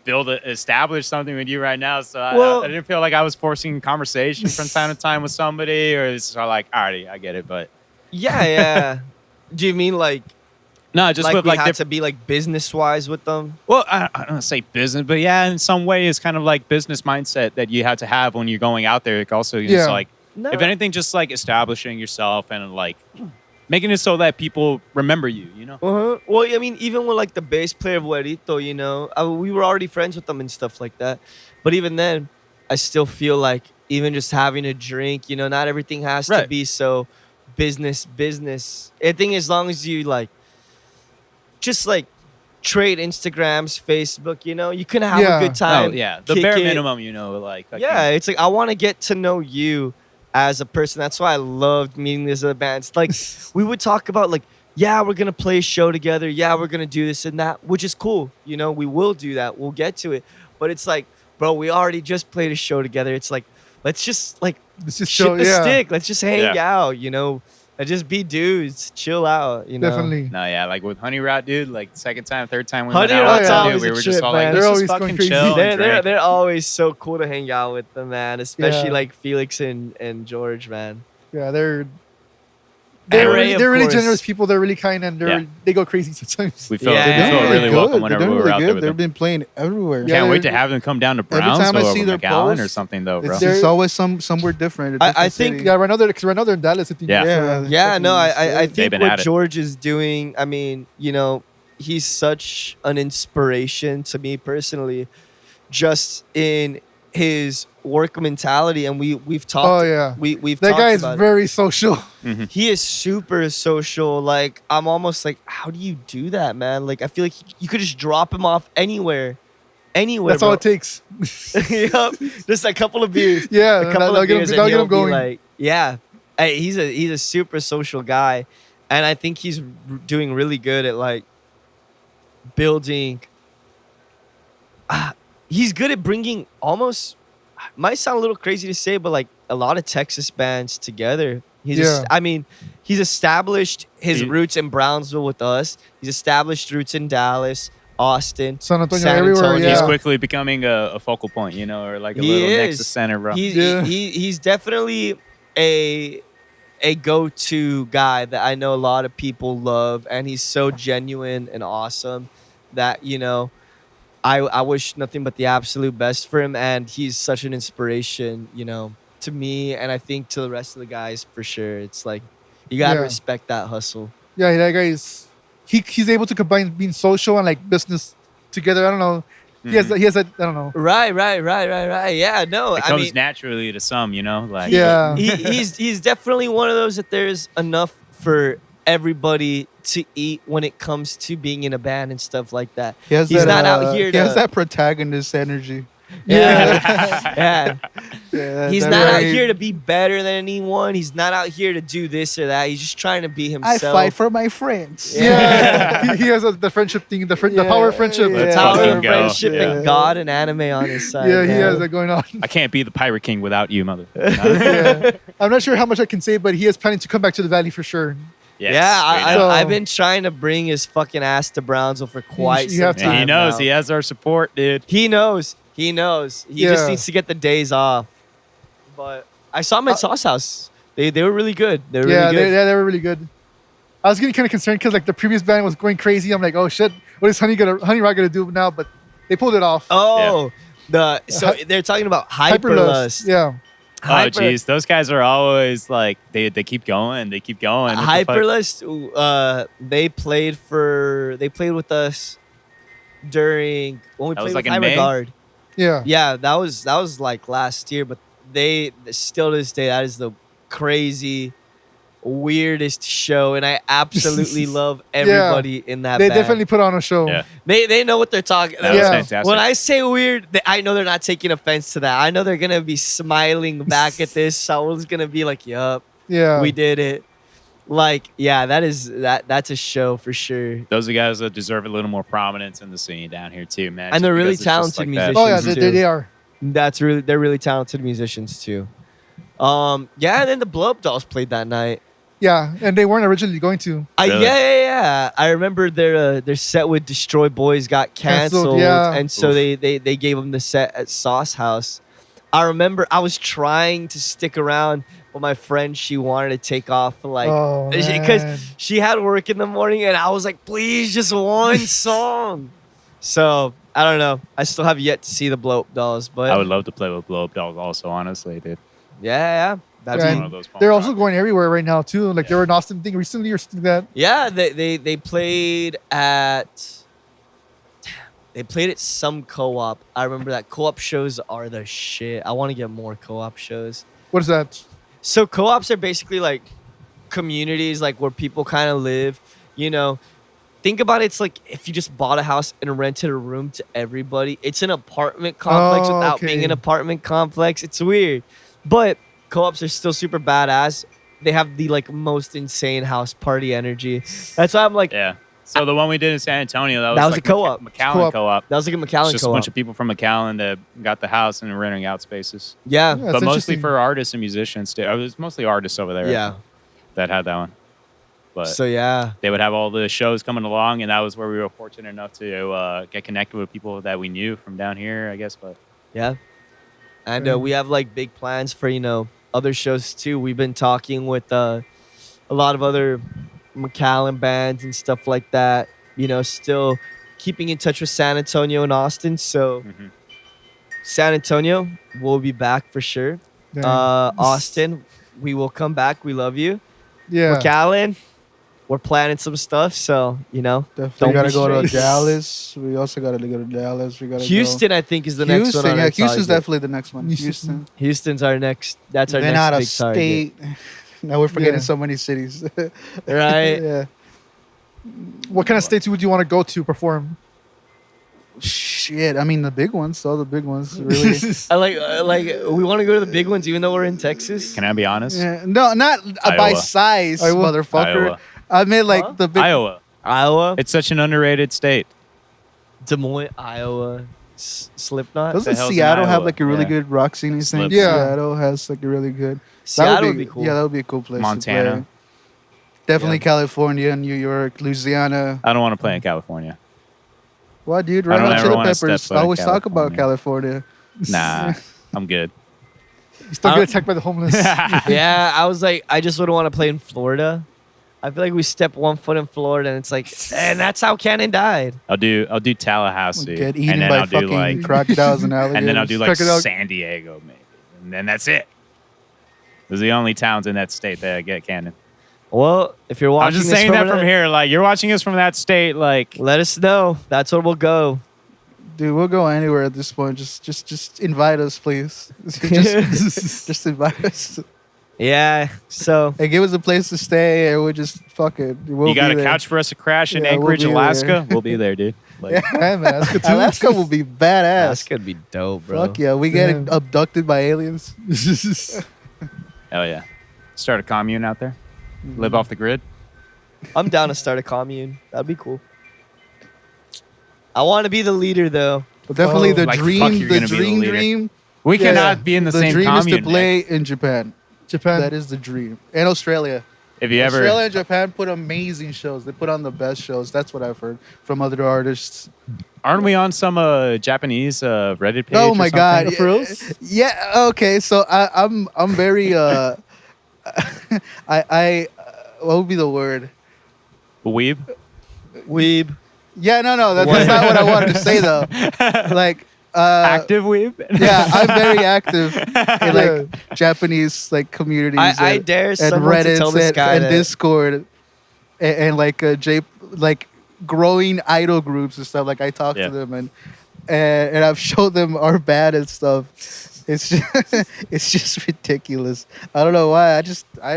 establish something with you right now. So I didn't feel like I was forcing conversation from time to time with somebody, or it's like, alrighty, I get it, but Yeah. Do you mean like no, just like with we like had to be like business wise with them? well, I don't want to say business, but yeah, in some way, it's kind of like business mindset that you have to have when you're going out there. It also, Yeah. it's like, No. if anything, just like establishing yourself and like making it so that people remember you, you know? Uh-huh. Well, I mean, even with like the bass player of Huerito, you know, we were already friends with them and stuff like that. But even then, I still feel like even just having a drink, you know, not everything has to Right. be so business. I think as long as you like, just like trade Instagrams, Facebook, you know, you can have Yeah. a good time. Oh, yeah. The kick bare it. minimum, you know, like Yeah, it's like I want to get to know you as a person. That's why I loved meeting these other bands. Like we would talk about like, yeah, we're gonna play a show together. Yeah, we're gonna do this and that, which is cool. You know, we will do that. We'll get to it. But it's like, bro, we already just played a show together. It's like, let's just like Let's just shit show, the yeah, stick. Let's just hang Yeah. out. You know, and just be dudes, chill out. You know, definitely. No, yeah, like with Honey Rat, dude, like second time, third time we Honey went out, Rat's dude, always we a were trip, just all man. like, They're let's always just going fucking crazy. chill and drink. they're always so cool to hang out with them, man. Especially Yeah. like Felix and George, man. Yeah, they're Ray, of really course. generous people. They're really kind and Yeah. they go crazy sometimes. We felt, Yeah. we They're felt doing really good. welcome whenever They're we doing were really out there good. with They've them. been playing everywhere. Yeah, Can't wait they're- to have them come down to Every time I Brownsville see or their McAllen or posts, something, though, bro. It's They're- just always somewhere different. I think- Yeah, right now they're in Dallas. I think. Yeah. Yeah, no, I They've think been what at it. George is doing, I mean, you know, he's such an inspiration to me personally, just in his work mentality, and we've talked. Oh yeah, we've that talked guy is about it. very social. He is super social. Like I'm almost like, how do you do that, man? Like I feel like you could just drop him off anywhere. That's all it takes. Yup. Just a couple of beers. Yeah, A couple that'll of get him- beers, that'll and get he'll him be going. like, yeah. Hey, he's a super social guy, and I think he's doing really good at like building. He's good at bringing almost. Might sound a little crazy to say, but like a lot of Texas bands together. Yeah. I mean, he's established his He- roots in Brownsville with us. He's established roots in Dallas, Austin, San Antonio, everywhere, Antonio. yeah. He's quickly becoming a focal point, you know, or like a He little is. nexus center, bro. Yeah. He's definitely a go-to guy that I know a lot of people love, and he's so genuine and awesome that, you know, I wish nothing but the absolute best for him, and he's such an inspiration, you know, to me, and I think to the rest of the guys for sure. It's like you gotta Yeah. respect that hustle. Yeah, that guy is. He's able to combine being social and like business together. I don't know. He has that. I don't know. Right. Yeah, no, It I comes mean, naturally to some, you know, like Yeah. he's definitely one of those that there's enough for everybody to eat when it comes to being in a band and stuff like that. he has He's that, not out here He has to- that protagonist energy. Yeah. Yeah, He's that not out very- here to be better than anyone. He's not out here to do this or that. He's just trying to be I himself. fight for my friends. Yeah, he has the friendship thing, the power of friendship. Let's Power fucking of go. friendship Yeah. and God and anime on his side. Yeah, he man. has that going on. I can't be the Pirate King without you, mother. Yeah. I'm not sure how much I can say, but he is planning to come back to the valley for sure. Yes, Yeah, straight up. So- I've been trying to bring his fucking ass to Brownsville for quite you some have to. time. And he knows now. he has our support, dude. He knows. He just Yeah. needs to get the days off. But I saw him at Sauce House. They were really good. They were Yeah, really good. they were really good. I was getting kind of concerned because like the previous band was going crazy. I'm like, oh shit, what is Honey Rock gonna do now? But they pulled it off. Oh, so they're talking about Hyperlust. Yeah, Oh, jeez. Those guys are always like, they keep going. They keep going. What the fuck? Hyperlist, they played with us during when we That was played like with in May? Hyperguard. Yeah. Yeah, that was like last year, but they still to this day that is the crazy weirdest show, and I absolutely love everybody in that They band. definitely put on a show. Yeah. They know what they're talking That about. was Yeah. fantastic. When I say weird, I know they're not taking offense to that. I know they're gonna be smiling back at this. Someone's gonna be like, "Yup, Yeah. we did it." Like, yeah, that's a show for sure. Those are guys that deserve a little more prominence in the scene down here too, man. And they're just really because it's just talented that. musicians. Oh yeah, too. they are. They're really talented musicians too. Yeah, and then the Blob Dolls played that night. Yeah, and they weren't originally going to. Really? Yeah. I remember their set with Destroy Boys got canceled, yeah. and so they gave them the set at Sauce House. I remember I was trying to stick around, but my friend, she wanted to take off Oh, because man. she had work in the morning, and I was like, please, just one song. So I don't know. I still have yet to see the Blob Dolls, but I would love to play with Blob Dolls also, honestly, dude. yeah. That'd Yeah, be One of those punk They're rock. also going everywhere right now too. Like they were in Austin thing recently or something like that. Yeah, they played at some co-op. I remember that co-op shows are the shit. I want to get more co-op shows. What is that? So co-ops are basically like communities like where people kind of live, you know. Think about it, it's like if you just bought a house and rented a room to everybody. It's an apartment complex Oh, without being okay. an apartment complex. It's weird. But co-ops are still super badass. They have the like most insane house party energy. That's why I'm like, Yeah. So the one we did in San Antonio, that was, That was like a co-op. McAllen Co-op. co-op. that was like a It's McAllen just a co-op. bunch of people from McAllen that got the house and renting out spaces. Yeah. Yeah, But it's mostly interesting. for artists and musicians too. It was mostly artists over there. Yeah. That had that one. But So yeah. they would have all the shows coming along, and that was where we were fortunate enough to get connected with people that we knew from down here, I guess. But Yeah. And Yeah. we have like big plans for, other shows too. We've been talking with a lot of other McAllen bands and stuff like that. Still keeping in touch with San Antonio and Austin. So mhm. San Antonio, we'll be back for sure. Dang. Austin, we will come back. We love you. Yeah. McAllen, we're planning some stuff. So, Definitely Don't gotta be go to straight. Dallas. We also gotta go to Dallas. We gotta Houston, I think, is the go. next one. On our Houston's target. definitely the next one. Houston. Houston's our next. That's our Then next out of big target. state. Now we're forgetting Yeah. so many cities. Right? Yeah. What kind of states would you want to go to perform? Shit. I mean, the big ones. All the big ones. Really. I like we want to go to the big ones, even though we're in Texas. Can I be honest? Yeah. No, not by Iowa. size, Iowa. motherfucker. Iowa. I meant like Huh? the big. Iowa. Iowa, It's such an underrated state. Des Moines, Iowa, Slipknot. Doesn't hell's in Seattle have Iowa? like a really Yeah. good rock scene? I think Slip. Yeah. Seattle has like a really good. Seattle would be cool. Yeah, that would be a cool place. Montana. To play. Definitely Yeah. California, New York, Louisiana. I don't want to play in California. What, dude? I Red don't Hot ever Chili wanna step Peppers. foot in Always talk about California. California. Nah, I'm good. You still I- get attacked by the homeless. Yeah, I was like, I just wouldn't want to play in Florida. I feel like we step one foot in Florida, and it's like, and that's how Cannon died. I'll do Tallahassee, Get and eaten then by I'll do fucking like, crocodiles and alligators. and then I'll do like Check it out. San Diego maybe, and then that's it. Those are the only towns in that state that get canon. Well, if you're watching, I'm just this saying that from another- here. Like you're watching us from that state. Like Let us know. That's where we'll go. Dude, we'll go anywhere at this point. Just invite us, please. just invite us. Yeah. So Hey, give us a place to stay, and we'll just fuck it. We'll you got be a there. couch for us to crash in Yeah, we'll Anchorage, be Alaska. there. We'll be there, dude. Like, Yeah, man, Alaska, too. Alaska will be badass. that's gonna be dope, bro. Fuck yeah, we get Yeah. abducted by aliens. hell yeah. Start a commune out there. Live off the grid. I'm down to start a commune. That'd be cool. I want to be the leader, though. But definitely Oh, the like, fuck, dream, you're the gonna be the dream, leader. dream. We Yeah. cannot be in the same dream commune. is to play Nick. in Japan. Japan. That is the dream. And Australia. If you ever, Australia and Japan put amazing shows. They put on the best shows. That's what I've heard from other artists. aren't we on some Japanese Reddit page? Oh or my something? god! For reals? Yeah. Okay. So I'm very I what would be the word? Weeb. Weeb. Yeah. No. That's not what I wanted to say though. Like Active weeb? Yeah, I'm very active in Yeah. like Japanese like communities. I and, dare and someone to Reddit tell this guy and that. Discord and like like growing idol groups and stuff. Like I talk Yeah. to them and I've showed them our band and stuff. It's just it's just ridiculous. I don't know why. I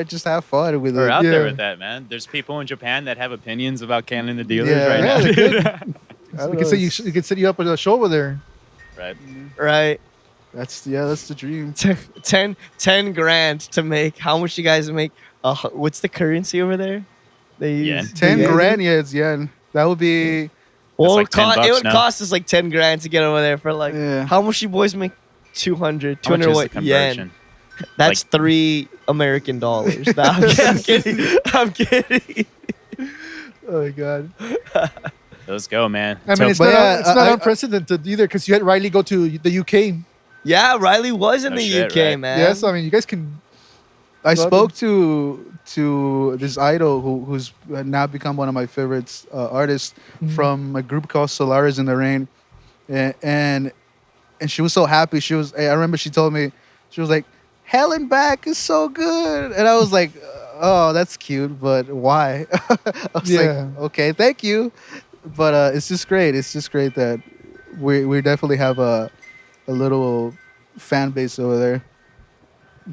just have fun with We're it. out there Yeah. with that, man. There's people in Japan that have opinions about Canon the Dealers Yeah. right Yeah, now. they dude. I don't We know, could it's- we could set you up with a show over there. Right. Right. that's the dream. 10 grand to make. How much you guys make? What's the currency over there? They use Yen. 10 yen? grand, yeah, it's yen. That would be Well, like $10 it would now. cost us like 10 grand to get over there for like. Yeah. How much you boys make? 200. How much 200 is the what? Yen. conversion? That's Like- $3 American dollars. No, I'm kidding. I'm kidding. Oh my god. Let's go, man. I So- mean, it's But not yeah, it's not I- unprecedented either because you had Riley go to the UK. Yeah, Riley was in No the shit, UK, right? man. Yeah, so I mean, you guys can. I Well, spoke to this idol who's now become one of my favorites artists from a group called Solaris in the Rain, and she was so happy. She was. I remember she told me she was like, "Hell and Back is so good," and I was like, "Oh, that's cute, but why?" I was Yeah. like, "Okay, thank you," but it's just great. It's just great that we definitely have a little fan base over there.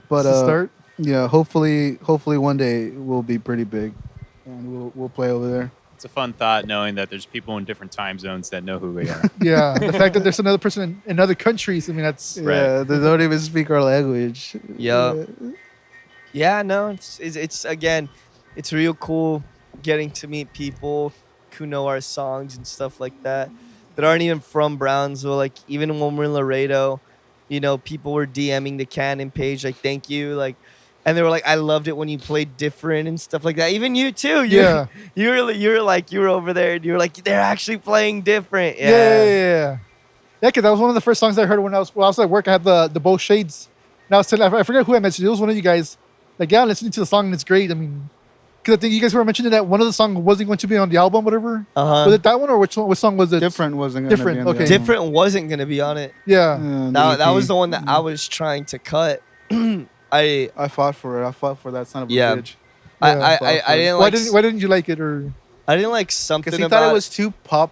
But to start. yeah, hopefully one day we'll be pretty big, and we'll play over there. It's a fun thought knowing that there's people in different time zones that know who we are. Yeah, the fact that there's another person in other countries. I mean, that's Right. Yeah, they don't even speak our language. Yup. Yeah, no, it's again, it's real cool getting to meet people who know our songs and stuff like that aren't even from Brownsville. Like even when we're in Laredo, you know, people were DMing the Canon page like, "Thank you," like, and they were like, "I loved it when you played different and stuff like that." Even you too. Yeah. You were over there and you were like, "They're actually playing different." yeah, yeah, yeah. Yeah, because that was one of the first songs I heard when I was at work. I had the Bow Shades. And I was telling, I forget who I mentioned. It was one of you guys. Like, yeah, listening to the song and it's great. I mean, because I think you guys were mentioning that one of the songs wasn't going to be on the album, whatever. Was Uh-huh. it that one or which song was it? Different wasn't gonna Different, Be on the okay. album. Different wasn't gonna be on it. Yeah. Yeah, That was EP. the one that I was trying to cut. I I fought for it. I fought for that son of a Yeah. bitch I, Yeah. I didn't Why like didn't Why didn't you like it or? I didn't like something because he about thought it was too pop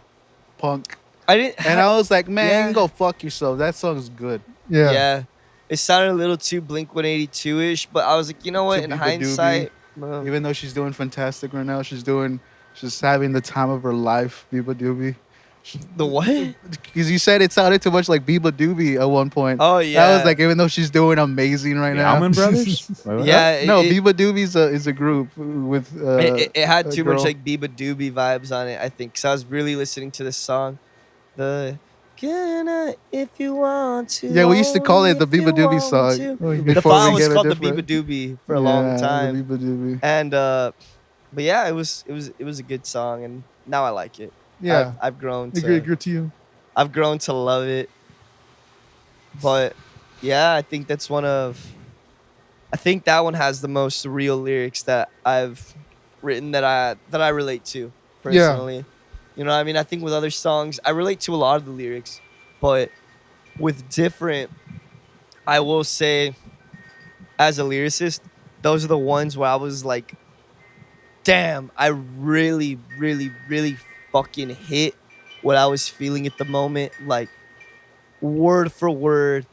punk, I didn't and I was like, man, Yeah. you can go fuck yourself. That song's good. Yeah. yeah. It sounded a little too Blink 182 ish, but I was like, you know what? Too In Biba hindsight, Even though she's doing fantastic right now, she's having the time of her life. Biba Doobie. the what? Because you said it sounded too much like Biba Doobie at one point. Oh yeah. I was like, even though she's doing amazing right The now. Allman Brothers? Wait, what? yeah. No, it, Biba Doobie's is a group with. it had a too much girl. like Biba Doobie vibes on it. I think because I was really listening to this song, the "Can I if you want to." Yeah, we used to call it the only if Biba you Doobie want song. to." Oh, yeah. The before file we was gave it called the different- Biba Doobie for a long Yeah, time. The Biba Doobie. And but yeah, it was a good song, and now I like it. Yeah. I've grown Agree to to you. I've grown to love it. But yeah, I think that one has the most real lyrics that I've written that I relate to personally. You know what I mean? I think with other songs, I relate to a lot of the lyrics, but with different, I will say, as a lyricist, those are the ones where I was like, damn, I really, really, really fucking hit what I was feeling at the moment, like word for word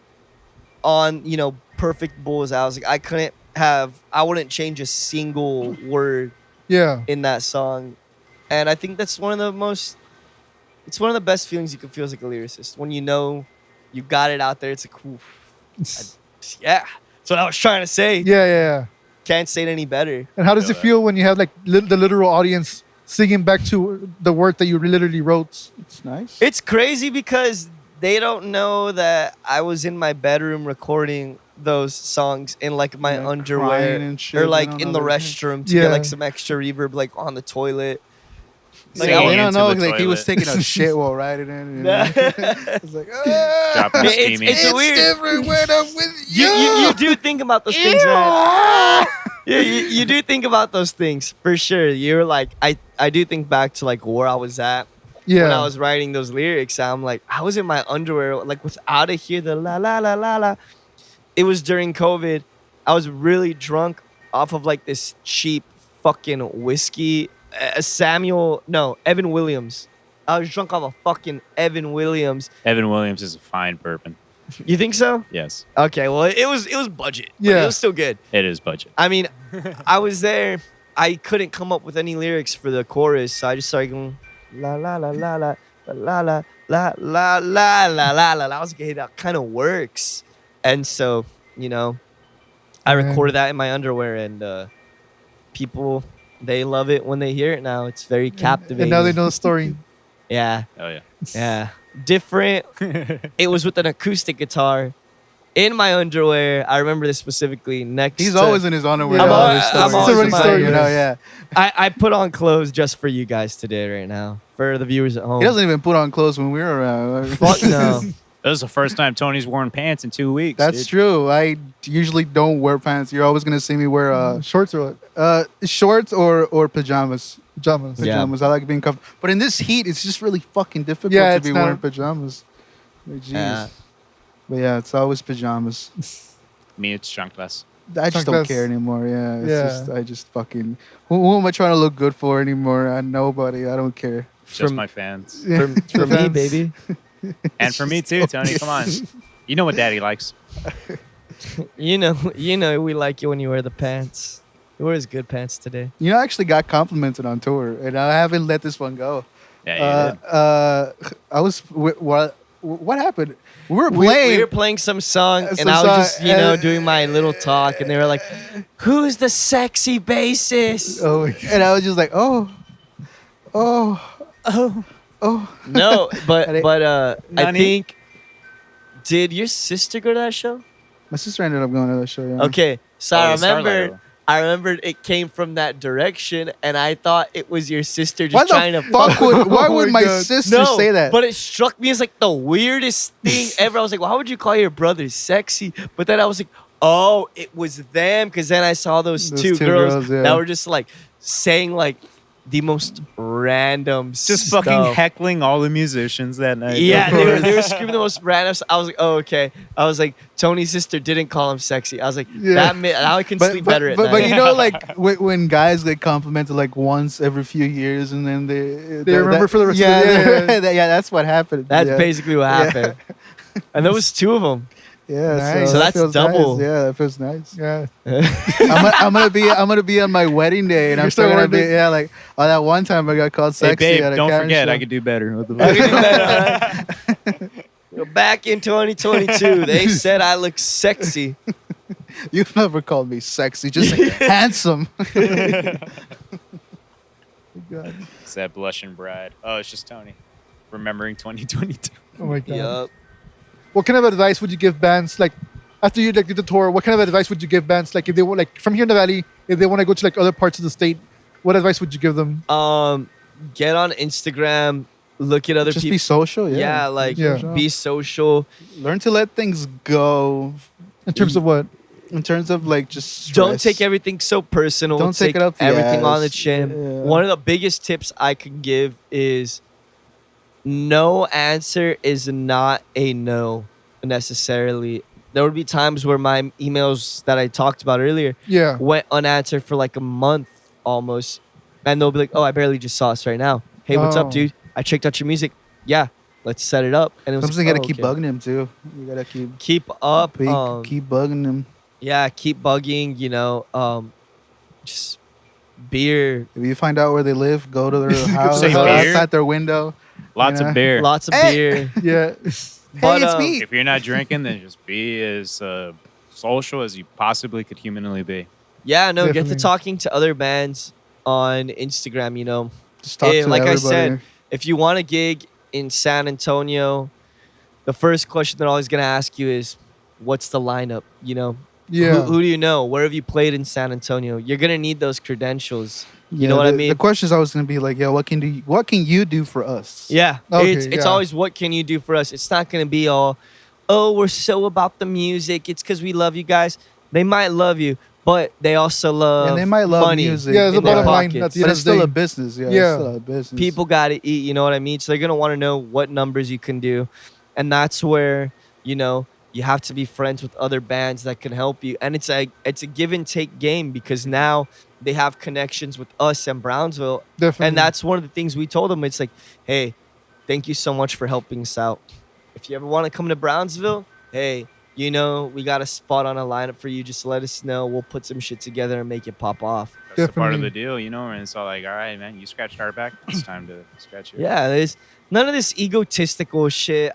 on, you know, perfect bullseye. I was like, I wouldn't change a single word Yeah. in that song. And I think that's one of the best feelings you can feel as like a lyricist. When you know you got it out there, it's like, oof. Yeah. That's what I was trying to say. Yeah, yeah. Can't say it any better. And how does Feel it that. feel when you have like the literal audience singing back to the work that you literally wrote? It's nice. It's crazy because they don't know that I was in my bedroom recording those songs in like my Like underwear crying and shit, or they like don't in know the that. restroom to Yeah. get like some extra reverb like on the toilet. Like, Singing I they don't into know the like he was toilet. taking a shit while writing it. You know? It's like, Dropping a It's- steamy. it's weird. different when I'm with You do think about those things, man. Yeah, you do think about those things for sure. You're like, I do think back to like where I was at Yeah. when I was writing those lyrics. I'm like, I was in my underwear, like without it here, the la la la la la. It was during COVID. I was really drunk off of like this cheap fucking whiskey. Evan Williams. I was drunk off of fucking Evan Williams. Evan Williams is a fine bourbon. You think so? Yes, Okay, well, it was budget. But Yeah. it was still good. it is budget. I mean, I was there. I couldn't come up with any lyrics for the chorus, so I just started going la la la la la la la la la la la la la. I was like, hey, that kind of works. And so, you know, I Yeah. recorded that in my underwear, and people, they love it when they hear it now. It's very captivating. And now they know the story. Yeah, Oh yeah. yeah. Different. It was with an acoustic guitar in my underwear. I remember this specifically. He's to- always in his underwear. I'm all always- his I'm stories. always in my So, you know, underwear. yeah. I put on clothes just for you guys today, right now, for the viewers at home. He doesn't even put on clothes when we're around. Fuck no. This is the first time Tony's worn pants in 2 weeks. That's dude. true. I usually don't wear pants. You're always gonna see me wear Shorts or what? shorts or pajamas. Pajamas. Yeah. Pajamas. I like being comfortable. But in this heat, it's just really fucking difficult Yeah, to it's be not- wearing pajamas. Like, jeez. Yeah. But yeah, it's always pajamas. Me, it's junkless. I just Like don't that's- care anymore. Yeah, it's Yeah. just I just fucking. Who am I trying to look good for anymore? Nobody. I don't care. Just From- my fans. For me, baby. And for me too, Tony. Come on. You know what Daddy likes. You know, we like you when you wear the pants. You wear his good pants today. You know, I actually got complimented on tour, and I haven't let this one go. Yeah, you did. I was what happened? We were We playing. were playing some song, and Some I was song, just, doing my little talk, and they were like, "Who's the sexy bassist?" Oh, and I was just like, oh. No, but I I Nani? think, did your sister go to that show? My sister ended up going to the show. Yeah. Okay, so Oh, I the Starlight remembered. one. I remembered it came from that direction, and I thought it was your sister just Why trying the to fuck would? Why Oh would my my God. sister say that? But it struck me as like the weirdest thing ever. I was like, well, how would you call your brother sexy? But then I was like, oh, it was them. Because then I saw those two girls yeah. that were just like saying like the most random Just stuff. fucking heckling all the musicians that night. Yeah, they were screaming the most random stuff. I was like, oh, okay. I was like, Tony's sister didn't call him sexy. I was like, Yeah. now I can sleep better at but night. you know, like when guys get complimented like once every few years, and then they remember for the rest of yeah, the year. yeah, that's what happened. That's yeah. basically what Yeah. happened. And there was two of them. Yeah, Nice. So that that's feels double. Nice. Yeah, that feels nice. Yeah. I'm gonna be on my wedding day, and I'm You're still still gonna be wearing like oh that one time I got called Hey, sexy. babe, at a don't Karen forget, show. I could do better. What the I fuck? can do better, alright? Back in 2022, they said I look sexy. You've never called me sexy, just handsome. God. It's that blushing bride. Oh, it's just Tony. Remembering 2022. Oh my god. Yup. What kind of advice would you give bands like after you like did the tour? What kind of advice would you give bands like if they want like from here in the valley if they want to go to like other parts of the state? What advice would you give them? Get on Instagram. Look at other Just be people. social. Yeah, like Yeah. be social. Learn to let things go. In terms of what? In terms of like just Don't stress. take everything so personal. Don't take it up the everything on the ass. chin. Yeah. One of the biggest tips I can give is no answer is not a no necessarily. There would be times where my emails that I talked about earlier Yeah. went unanswered for like a month almost. And they'll be like, oh, I barely just saw us right now. Hey, what's Oh. up, dude? I checked out your music. Yeah, let's set it up. And it was Sometimes you like, gotta oh, keep okay. bugging him too. You gotta keep Keep up. keep bugging him. Yeah, keep bugging, just beer, If you find out where they live, go to their house, Say go beer? outside their window. Lots Yeah. of beer. lots of Hey. beer. Yeah. But, hey, it's me. If you're not drinking, then just be as social as you possibly could humanly be. Yeah, no, get to Definitely. talking to other bands on Instagram, Just talk to like I everybody. said, if you want a gig in San Antonio, the first question they're always going to ask you is, what's the lineup? Yeah. Who do you know? Where have you played in San Antonio? You're going to need those credentials. You know what I mean? The question is always gonna be like, "Yo, what can you do for us?" Yeah, Okay, it's yeah. always what can you do for us. It's not going to be all, oh, we're so about the music. It's because we love you guys. They might love you, but they also love And they might love money. music. Yeah, it's the in their bottom line. pockets. At the But end it's of the still day. a business. Yeah, Yeah. it's still a business. People got to eat, you know what I mean? So they're going to want to know what numbers you can do. And that's where, you have to be friends with other bands that can help you. And it's a give and take game because now they have connections with us and Brownsville. Definitely. And that's one of the things we told them. It's like, hey, thank you so much for helping us out. If you ever want to come to Brownsville, hey, we got a spot on a lineup for you. Just let us know. We'll put some shit together and make it pop off. That's the part of Definitely. the deal, and it's all like, all right, man, you scratched our back. It's time to scratch yours. Yeah, there's none of this egotistical shit.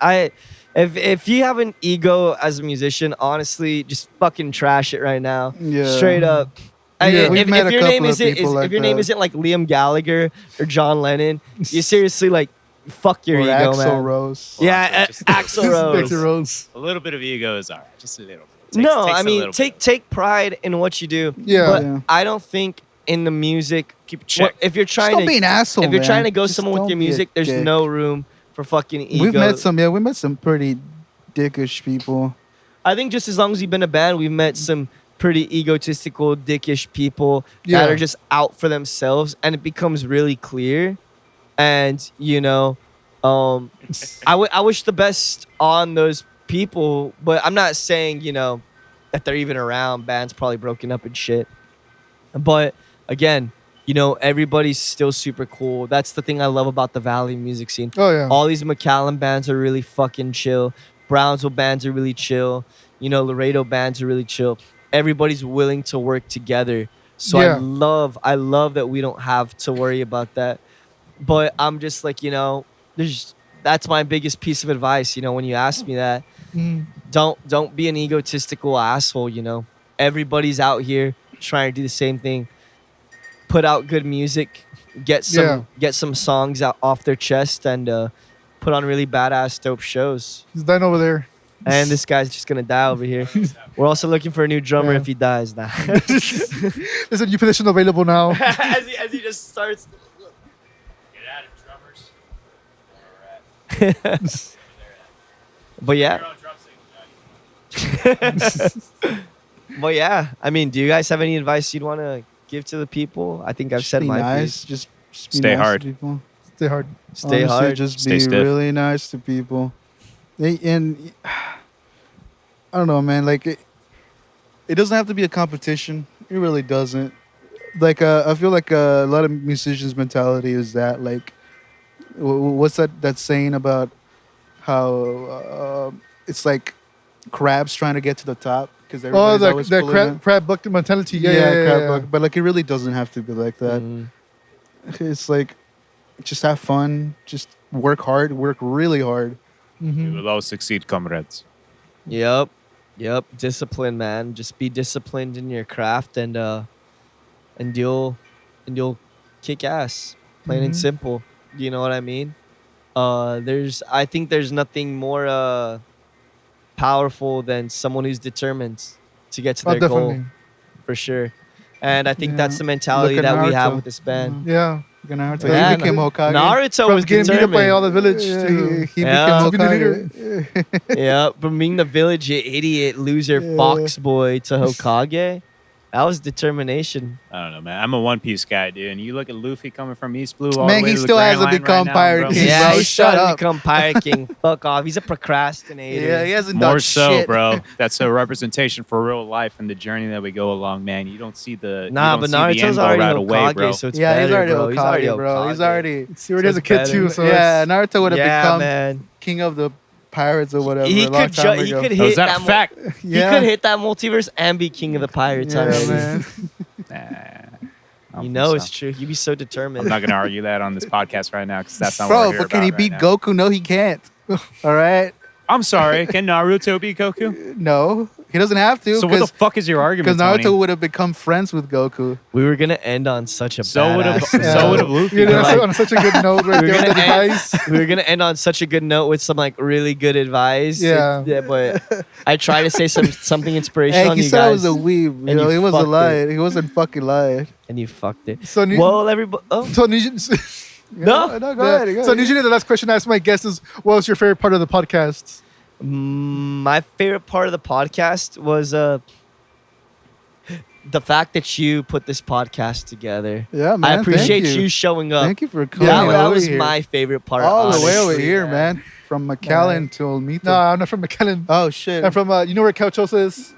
If you have an ego as a musician, honestly, just fucking trash it right now. Yeah. Straight up. Yeah, we've met a if your name couple of isn't people like if your name that. isn't like Liam Gallagher or John Lennon, you seriously like fuck your or ego, Axl man. Rose. Well, Yeah, just- Axl Rose. Axl Rose. A little bit of ego is all right, just a little bit. No, Takes I a mean little bit. take pride in what you do. Yeah. But Yeah. I don't think in the music. Keep a check. If you're Just trying don't to be an asshole. if you're man. trying to go Just somewhere with don't your be a music, there's dick. no room for fucking ego. We've met some pretty dickish people. I think just as long as you've been a band, we've met some pretty egotistical, dickish people Yeah. that are just out for themselves, and it becomes really clear. And I wish the best on those people, but I'm not saying that they're even around. Band's probably broken up and shit. But again, everybody's still super cool. That's the thing I love about the Valley music scene. Oh yeah. All these McAllen bands are really fucking chill. Brownsville bands are really chill. Laredo bands are really chill. Everybody's willing to work together. So Yeah. I love that we don't have to worry about that. But I'm just like, that's my biggest piece of advice, when you ask me that. Mhm. Don't be an egotistical asshole, Everybody's out here trying to do the same thing. Put out good music, get some songs out off their chest, and put on really badass dope shows. He's dying over there. And this guy's just gonna die over here. We're also looking for a new drummer Yeah. if he dies now. There's a new position available now. as he just starts. Get out of drummers. But yeah, but yeah. I mean, do you guys have any advice you'd want to give to the people? I think I've Just said be my nice. piece. Just be Stay nice to hard. people. Stay hard. Stay Honestly, hard. Just Stay be stiff. really nice to people. And I don't know, man. Like it doesn't have to be a competition. It really doesn't. Like I feel like a lot of musicians' mentality is that like, what's that saying about how it's like crabs trying to get to the top because Oh, everybody's that always pulling them. crab bucket mentality. Yeah. crab bucket. But like it really doesn't have to be like that. Mm. It's like just have fun, just work hard, work really hard. We Mhm. will all succeed, comrades. Yep. Discipline, man. Just be disciplined in your craft, and you'll kick ass. Plain and Mhm. simple. You know what I mean? I think there's nothing more powerful than someone who's determined to get to Oh, their definitely. goal, for sure. And I think Yeah. that's the mentality Look at that we have Naruto. with this band. Yeah. Naruto, Yeah, he became Hokage. Naruto From was getting beat up by determined. all the village Yeah, to he Yeah. became Hokage. Yeah, from being the village idiot, loser, Yeah. fox boy to Hokage. That was determination. I don't know, man. I'm a One Piece guy, dude. And you look at Luffy coming from East Blue all Man, the way he to the still Grand hasn't Line become right now, Pirate bro. King. Yeah, bro, he's shut trying to up. become Pirate King. Fuck off. He's a procrastinator. Yeah, he hasn't More done so, shit. bro. That's a representation for real life and the journey that we go along, man. You don't see the Nah, you but don't see the end Naruto's goal already right Hokage, away, bro. so it's Yeah, better, he's already bro. Hokage, bro. He's Hokage. already. He already has a It's kid better. too, so Yeah, it's- Naruto would have Yeah, become man. king of the pirates or whatever. He a long could time he ago. could Oh, hit is that a that fact? He Yeah. could hit that multiverse and be king of the pirates Yeah, already. man. Nah, I don't You think know so. it's true. You'd be so determined. I'm not going to argue that on this podcast right now because that's not what Bro, we're here but can he about beat right now. Goku? No, he can't. All right. I'm sorry. Can Naruto beat Goku? No, he doesn't have to. So what the fuck is your argument, Because Naruto Tony? would have become friends with Goku. We were gonna end on such a So would have. badass So would have Luffy. Yeah, bro. that's on such a good note right We're there. gonna with The end- advice. we were gonna end on such a good note with some like really good advice. Yeah. But I try to say something inspirational. Hey, on he you said I guys, was a weeb. You and know, you he wasn't fucked lying. He wasn't fucking lying. and you fucked it. So, Well, everybody. Oh so usually, no. No, go ahead. Go so ahead. usually the last question I ask my guests is, "What was your favorite part of the podcast?" My favorite part of the podcast was the fact that you put this podcast together. Yeah, man. I appreciate thank you showing up. Thank you for coming. That over was here. my favorite part. all the way over honestly, here, man. From McAllen to Olmito. No, I'm not from McAllen. Oh shit. I'm from you know where Cauchosa is?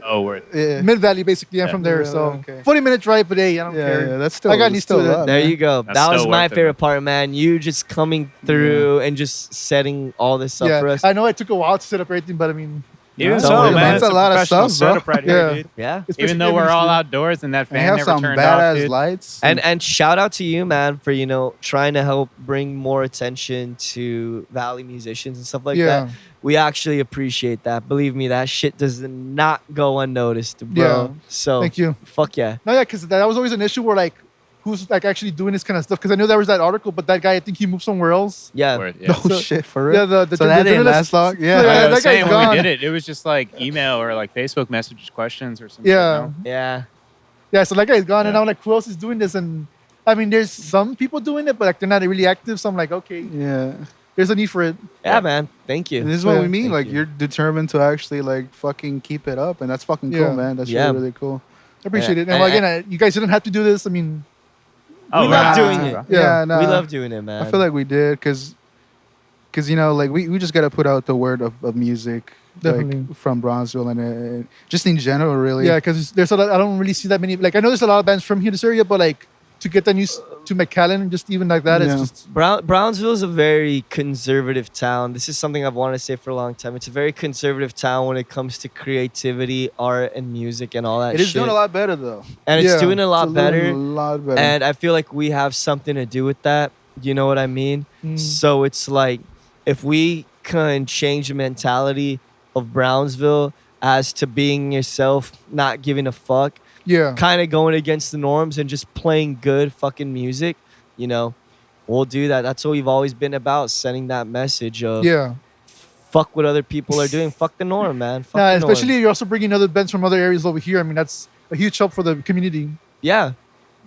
Oh, we're yeah. Mid Valley, basically. I'm from there. Yeah, So okay. 40-minute drive, but hey, I don't care. Yeah, that's still. I got that's used still to a it. lot, There man. you go. That's That was still my worth it, favorite part, man. You just coming through and just setting all this up for Yeah, us. I know it took a while to set up everything, but I mean, even Don't so, worry, man, man. it's That's a lot of professional stuff, bro. setup right Yeah. here, dude. Yeah. it's Even basically though we're all everything. outdoors and that They fan have never some turned off, badass dude. lights. And shout out to you, man, for trying to help bring more attention to Valley musicians and stuff like Yeah. that. We actually appreciate that. Believe me, that shit does not go unnoticed, bro. Yeah. So Thank you. fuck yeah. No, yeah, because that was always an issue where like, who's like actually doing this kind of stuff? Because I knew there was that article, but that guy, I think he moved somewhere else. Yeah. Where- yeah. oh So- shit, for real. Yeah, the so that didn't journalist- last long. Yeah, Yeah. I that was guy's saying when gone. we did it, it was just like email or like Facebook messages, questions or something. Yeah. Yeah. Yeah, so that guy's gone, and Yeah. I'm like, who else is doing this? And I mean, there's some people doing it, but like they're not really active. So I'm like, okay, Yeah. there's a need for it. Yeah, man. Thank you. And this is what Yeah. we mean. Thank Like you. you're determined to actually like fucking keep it up, and that's fucking Yeah. cool, man. That's Yeah. really really cool. I appreciate Yeah. it. And well, again, you guys didn't have to do this. I mean, Oh, We love wow. doing it. Yeah. no, We love doing it, man. I feel like we did because you know like we just gotta put out the word of music. Definitely. Like, from Brownsville and just in general, really. yeah, because there's a lot. I don't really see that many. Like I know there's a lot of bands from here, this area, but like to get the news to McAllen, just even like that, Yeah. it's just Brownsville is a very conservative town. This is something I've wanted to say for a long time. It's a very conservative town when it comes to creativity, art, and music and all that It is shit. doing a lot better though. And it's Yeah, doing a lot It's better. A lot better. And I feel like we have something to do with that. You know what I mean? Mm. So it's like if we can change the mentality of Brownsville as to being yourself, not giving a fuck, yeah, kind of going against the norms and just playing good fucking music, we'll do that. That's what we've always been about, sending that message of yeah. fuck what other people are doing. Fuck the norm, man. Fuck Nah, the norm. especially you're also bringing other bands from other areas over here. I mean, that's a huge help for the community. Yeah.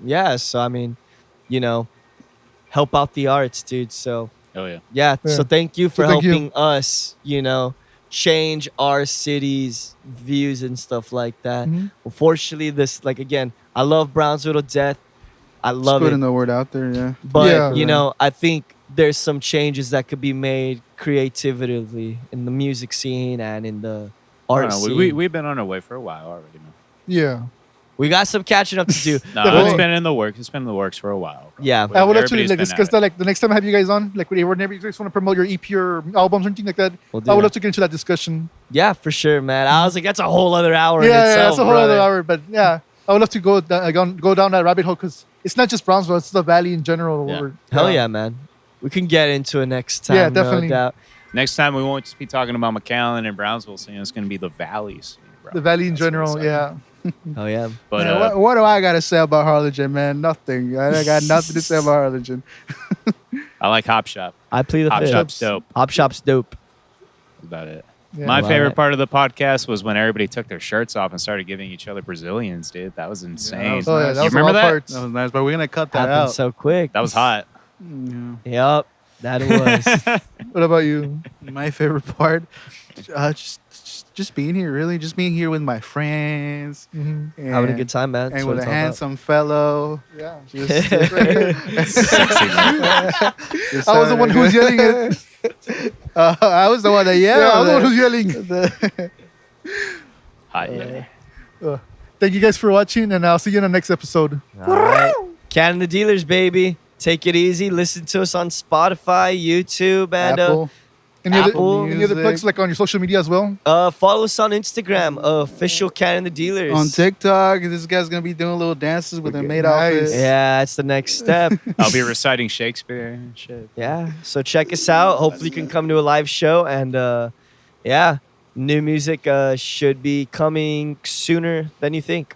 Yeah. So, I mean, help out the arts, dude. So, Oh, yeah. yeah. Yeah. So, thank you for So thank you. helping us, change our city's views and stuff like that. Mhm. Unfortunately, again, I love Brownsville to death. I Just love putting it. the word out there, yeah. But, Yeah. I think there's some changes that could be made creatively in the music scene and in the I art don't know. scene. We've been on our way for a while already, man. Yeah, We got some catching up to do. No, Definitely. it's been in the works. It's been in the works for a while. Bro. Yeah. I would actually Everybody's like been discuss at that. it. Like the next time I have you guys on, like whenever you guys want to promote your EP or albums or anything like that, We'll do I would that. love to get into that discussion. Yeah, for sure, man. I was like, that's a whole other hour in Yeah, itself, that's a whole brother. other hour. But yeah, I would love to go down that rabbit hole because it's not just Brownsville; it's the valley in general. Yeah. Hell yeah, man. We can get into it next time. Yeah, definitely. No doubt. Next time we won't just be talking about McAllen and Brownsville scene. It's going to be the valleys. Bro. The valley in That's what general. it's Yeah. Hell yeah. But Man, what do I gotta say about Harlingen, man? Nothing. I got nothing to say about Harlingen. I like Hop Shop. I plead the Hop fifth. Shop's dope. Hop Shop's dope. That's about it. Yeah. My Love favorite it. part of the podcast was when everybody took their shirts off and started giving each other Brazilians, dude. That was insane. was Oh yeah, nice. that You was remember all that? parts. That was nice, but we're gonna cut that Happened out. so quick. That was hot. Yeah. Yep. That it was. What about you? My favorite part, just being here, really, just being here with my friends, Mhm. and, Having a good time, man. That's and what with a it's all about. handsome fellow. Yeah. Just, Sexy, man. just I was the one who was yelling it. I was the one that Yeah, yelled. I was the one who's yelling. Hot, yeah. Thank you guys for watching, and I'll see you in the next episode. All right. Canada Dealers, baby. Take it easy. Listen to us on Spotify, YouTube, and Apple. Any other, Apple any other Music. plugs like on your social media as well? follow us on Instagram, official Canada Dealers. On TikTok, this guy's gonna be doing little dances with their maid Nice. outfit. Yeah, that's the next step. I'll be reciting Shakespeare and shit. Yeah. So check us out. Hopefully you can come to a live show, and yeah, new music should be coming sooner than you think.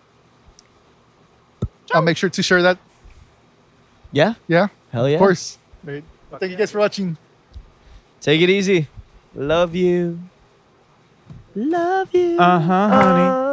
I'll make sure to share that. Yeah. Yeah, Hell yeah. of course. Right. Thank you guys for watching. Take it easy. Love you. Love you. Uh-huh, honey.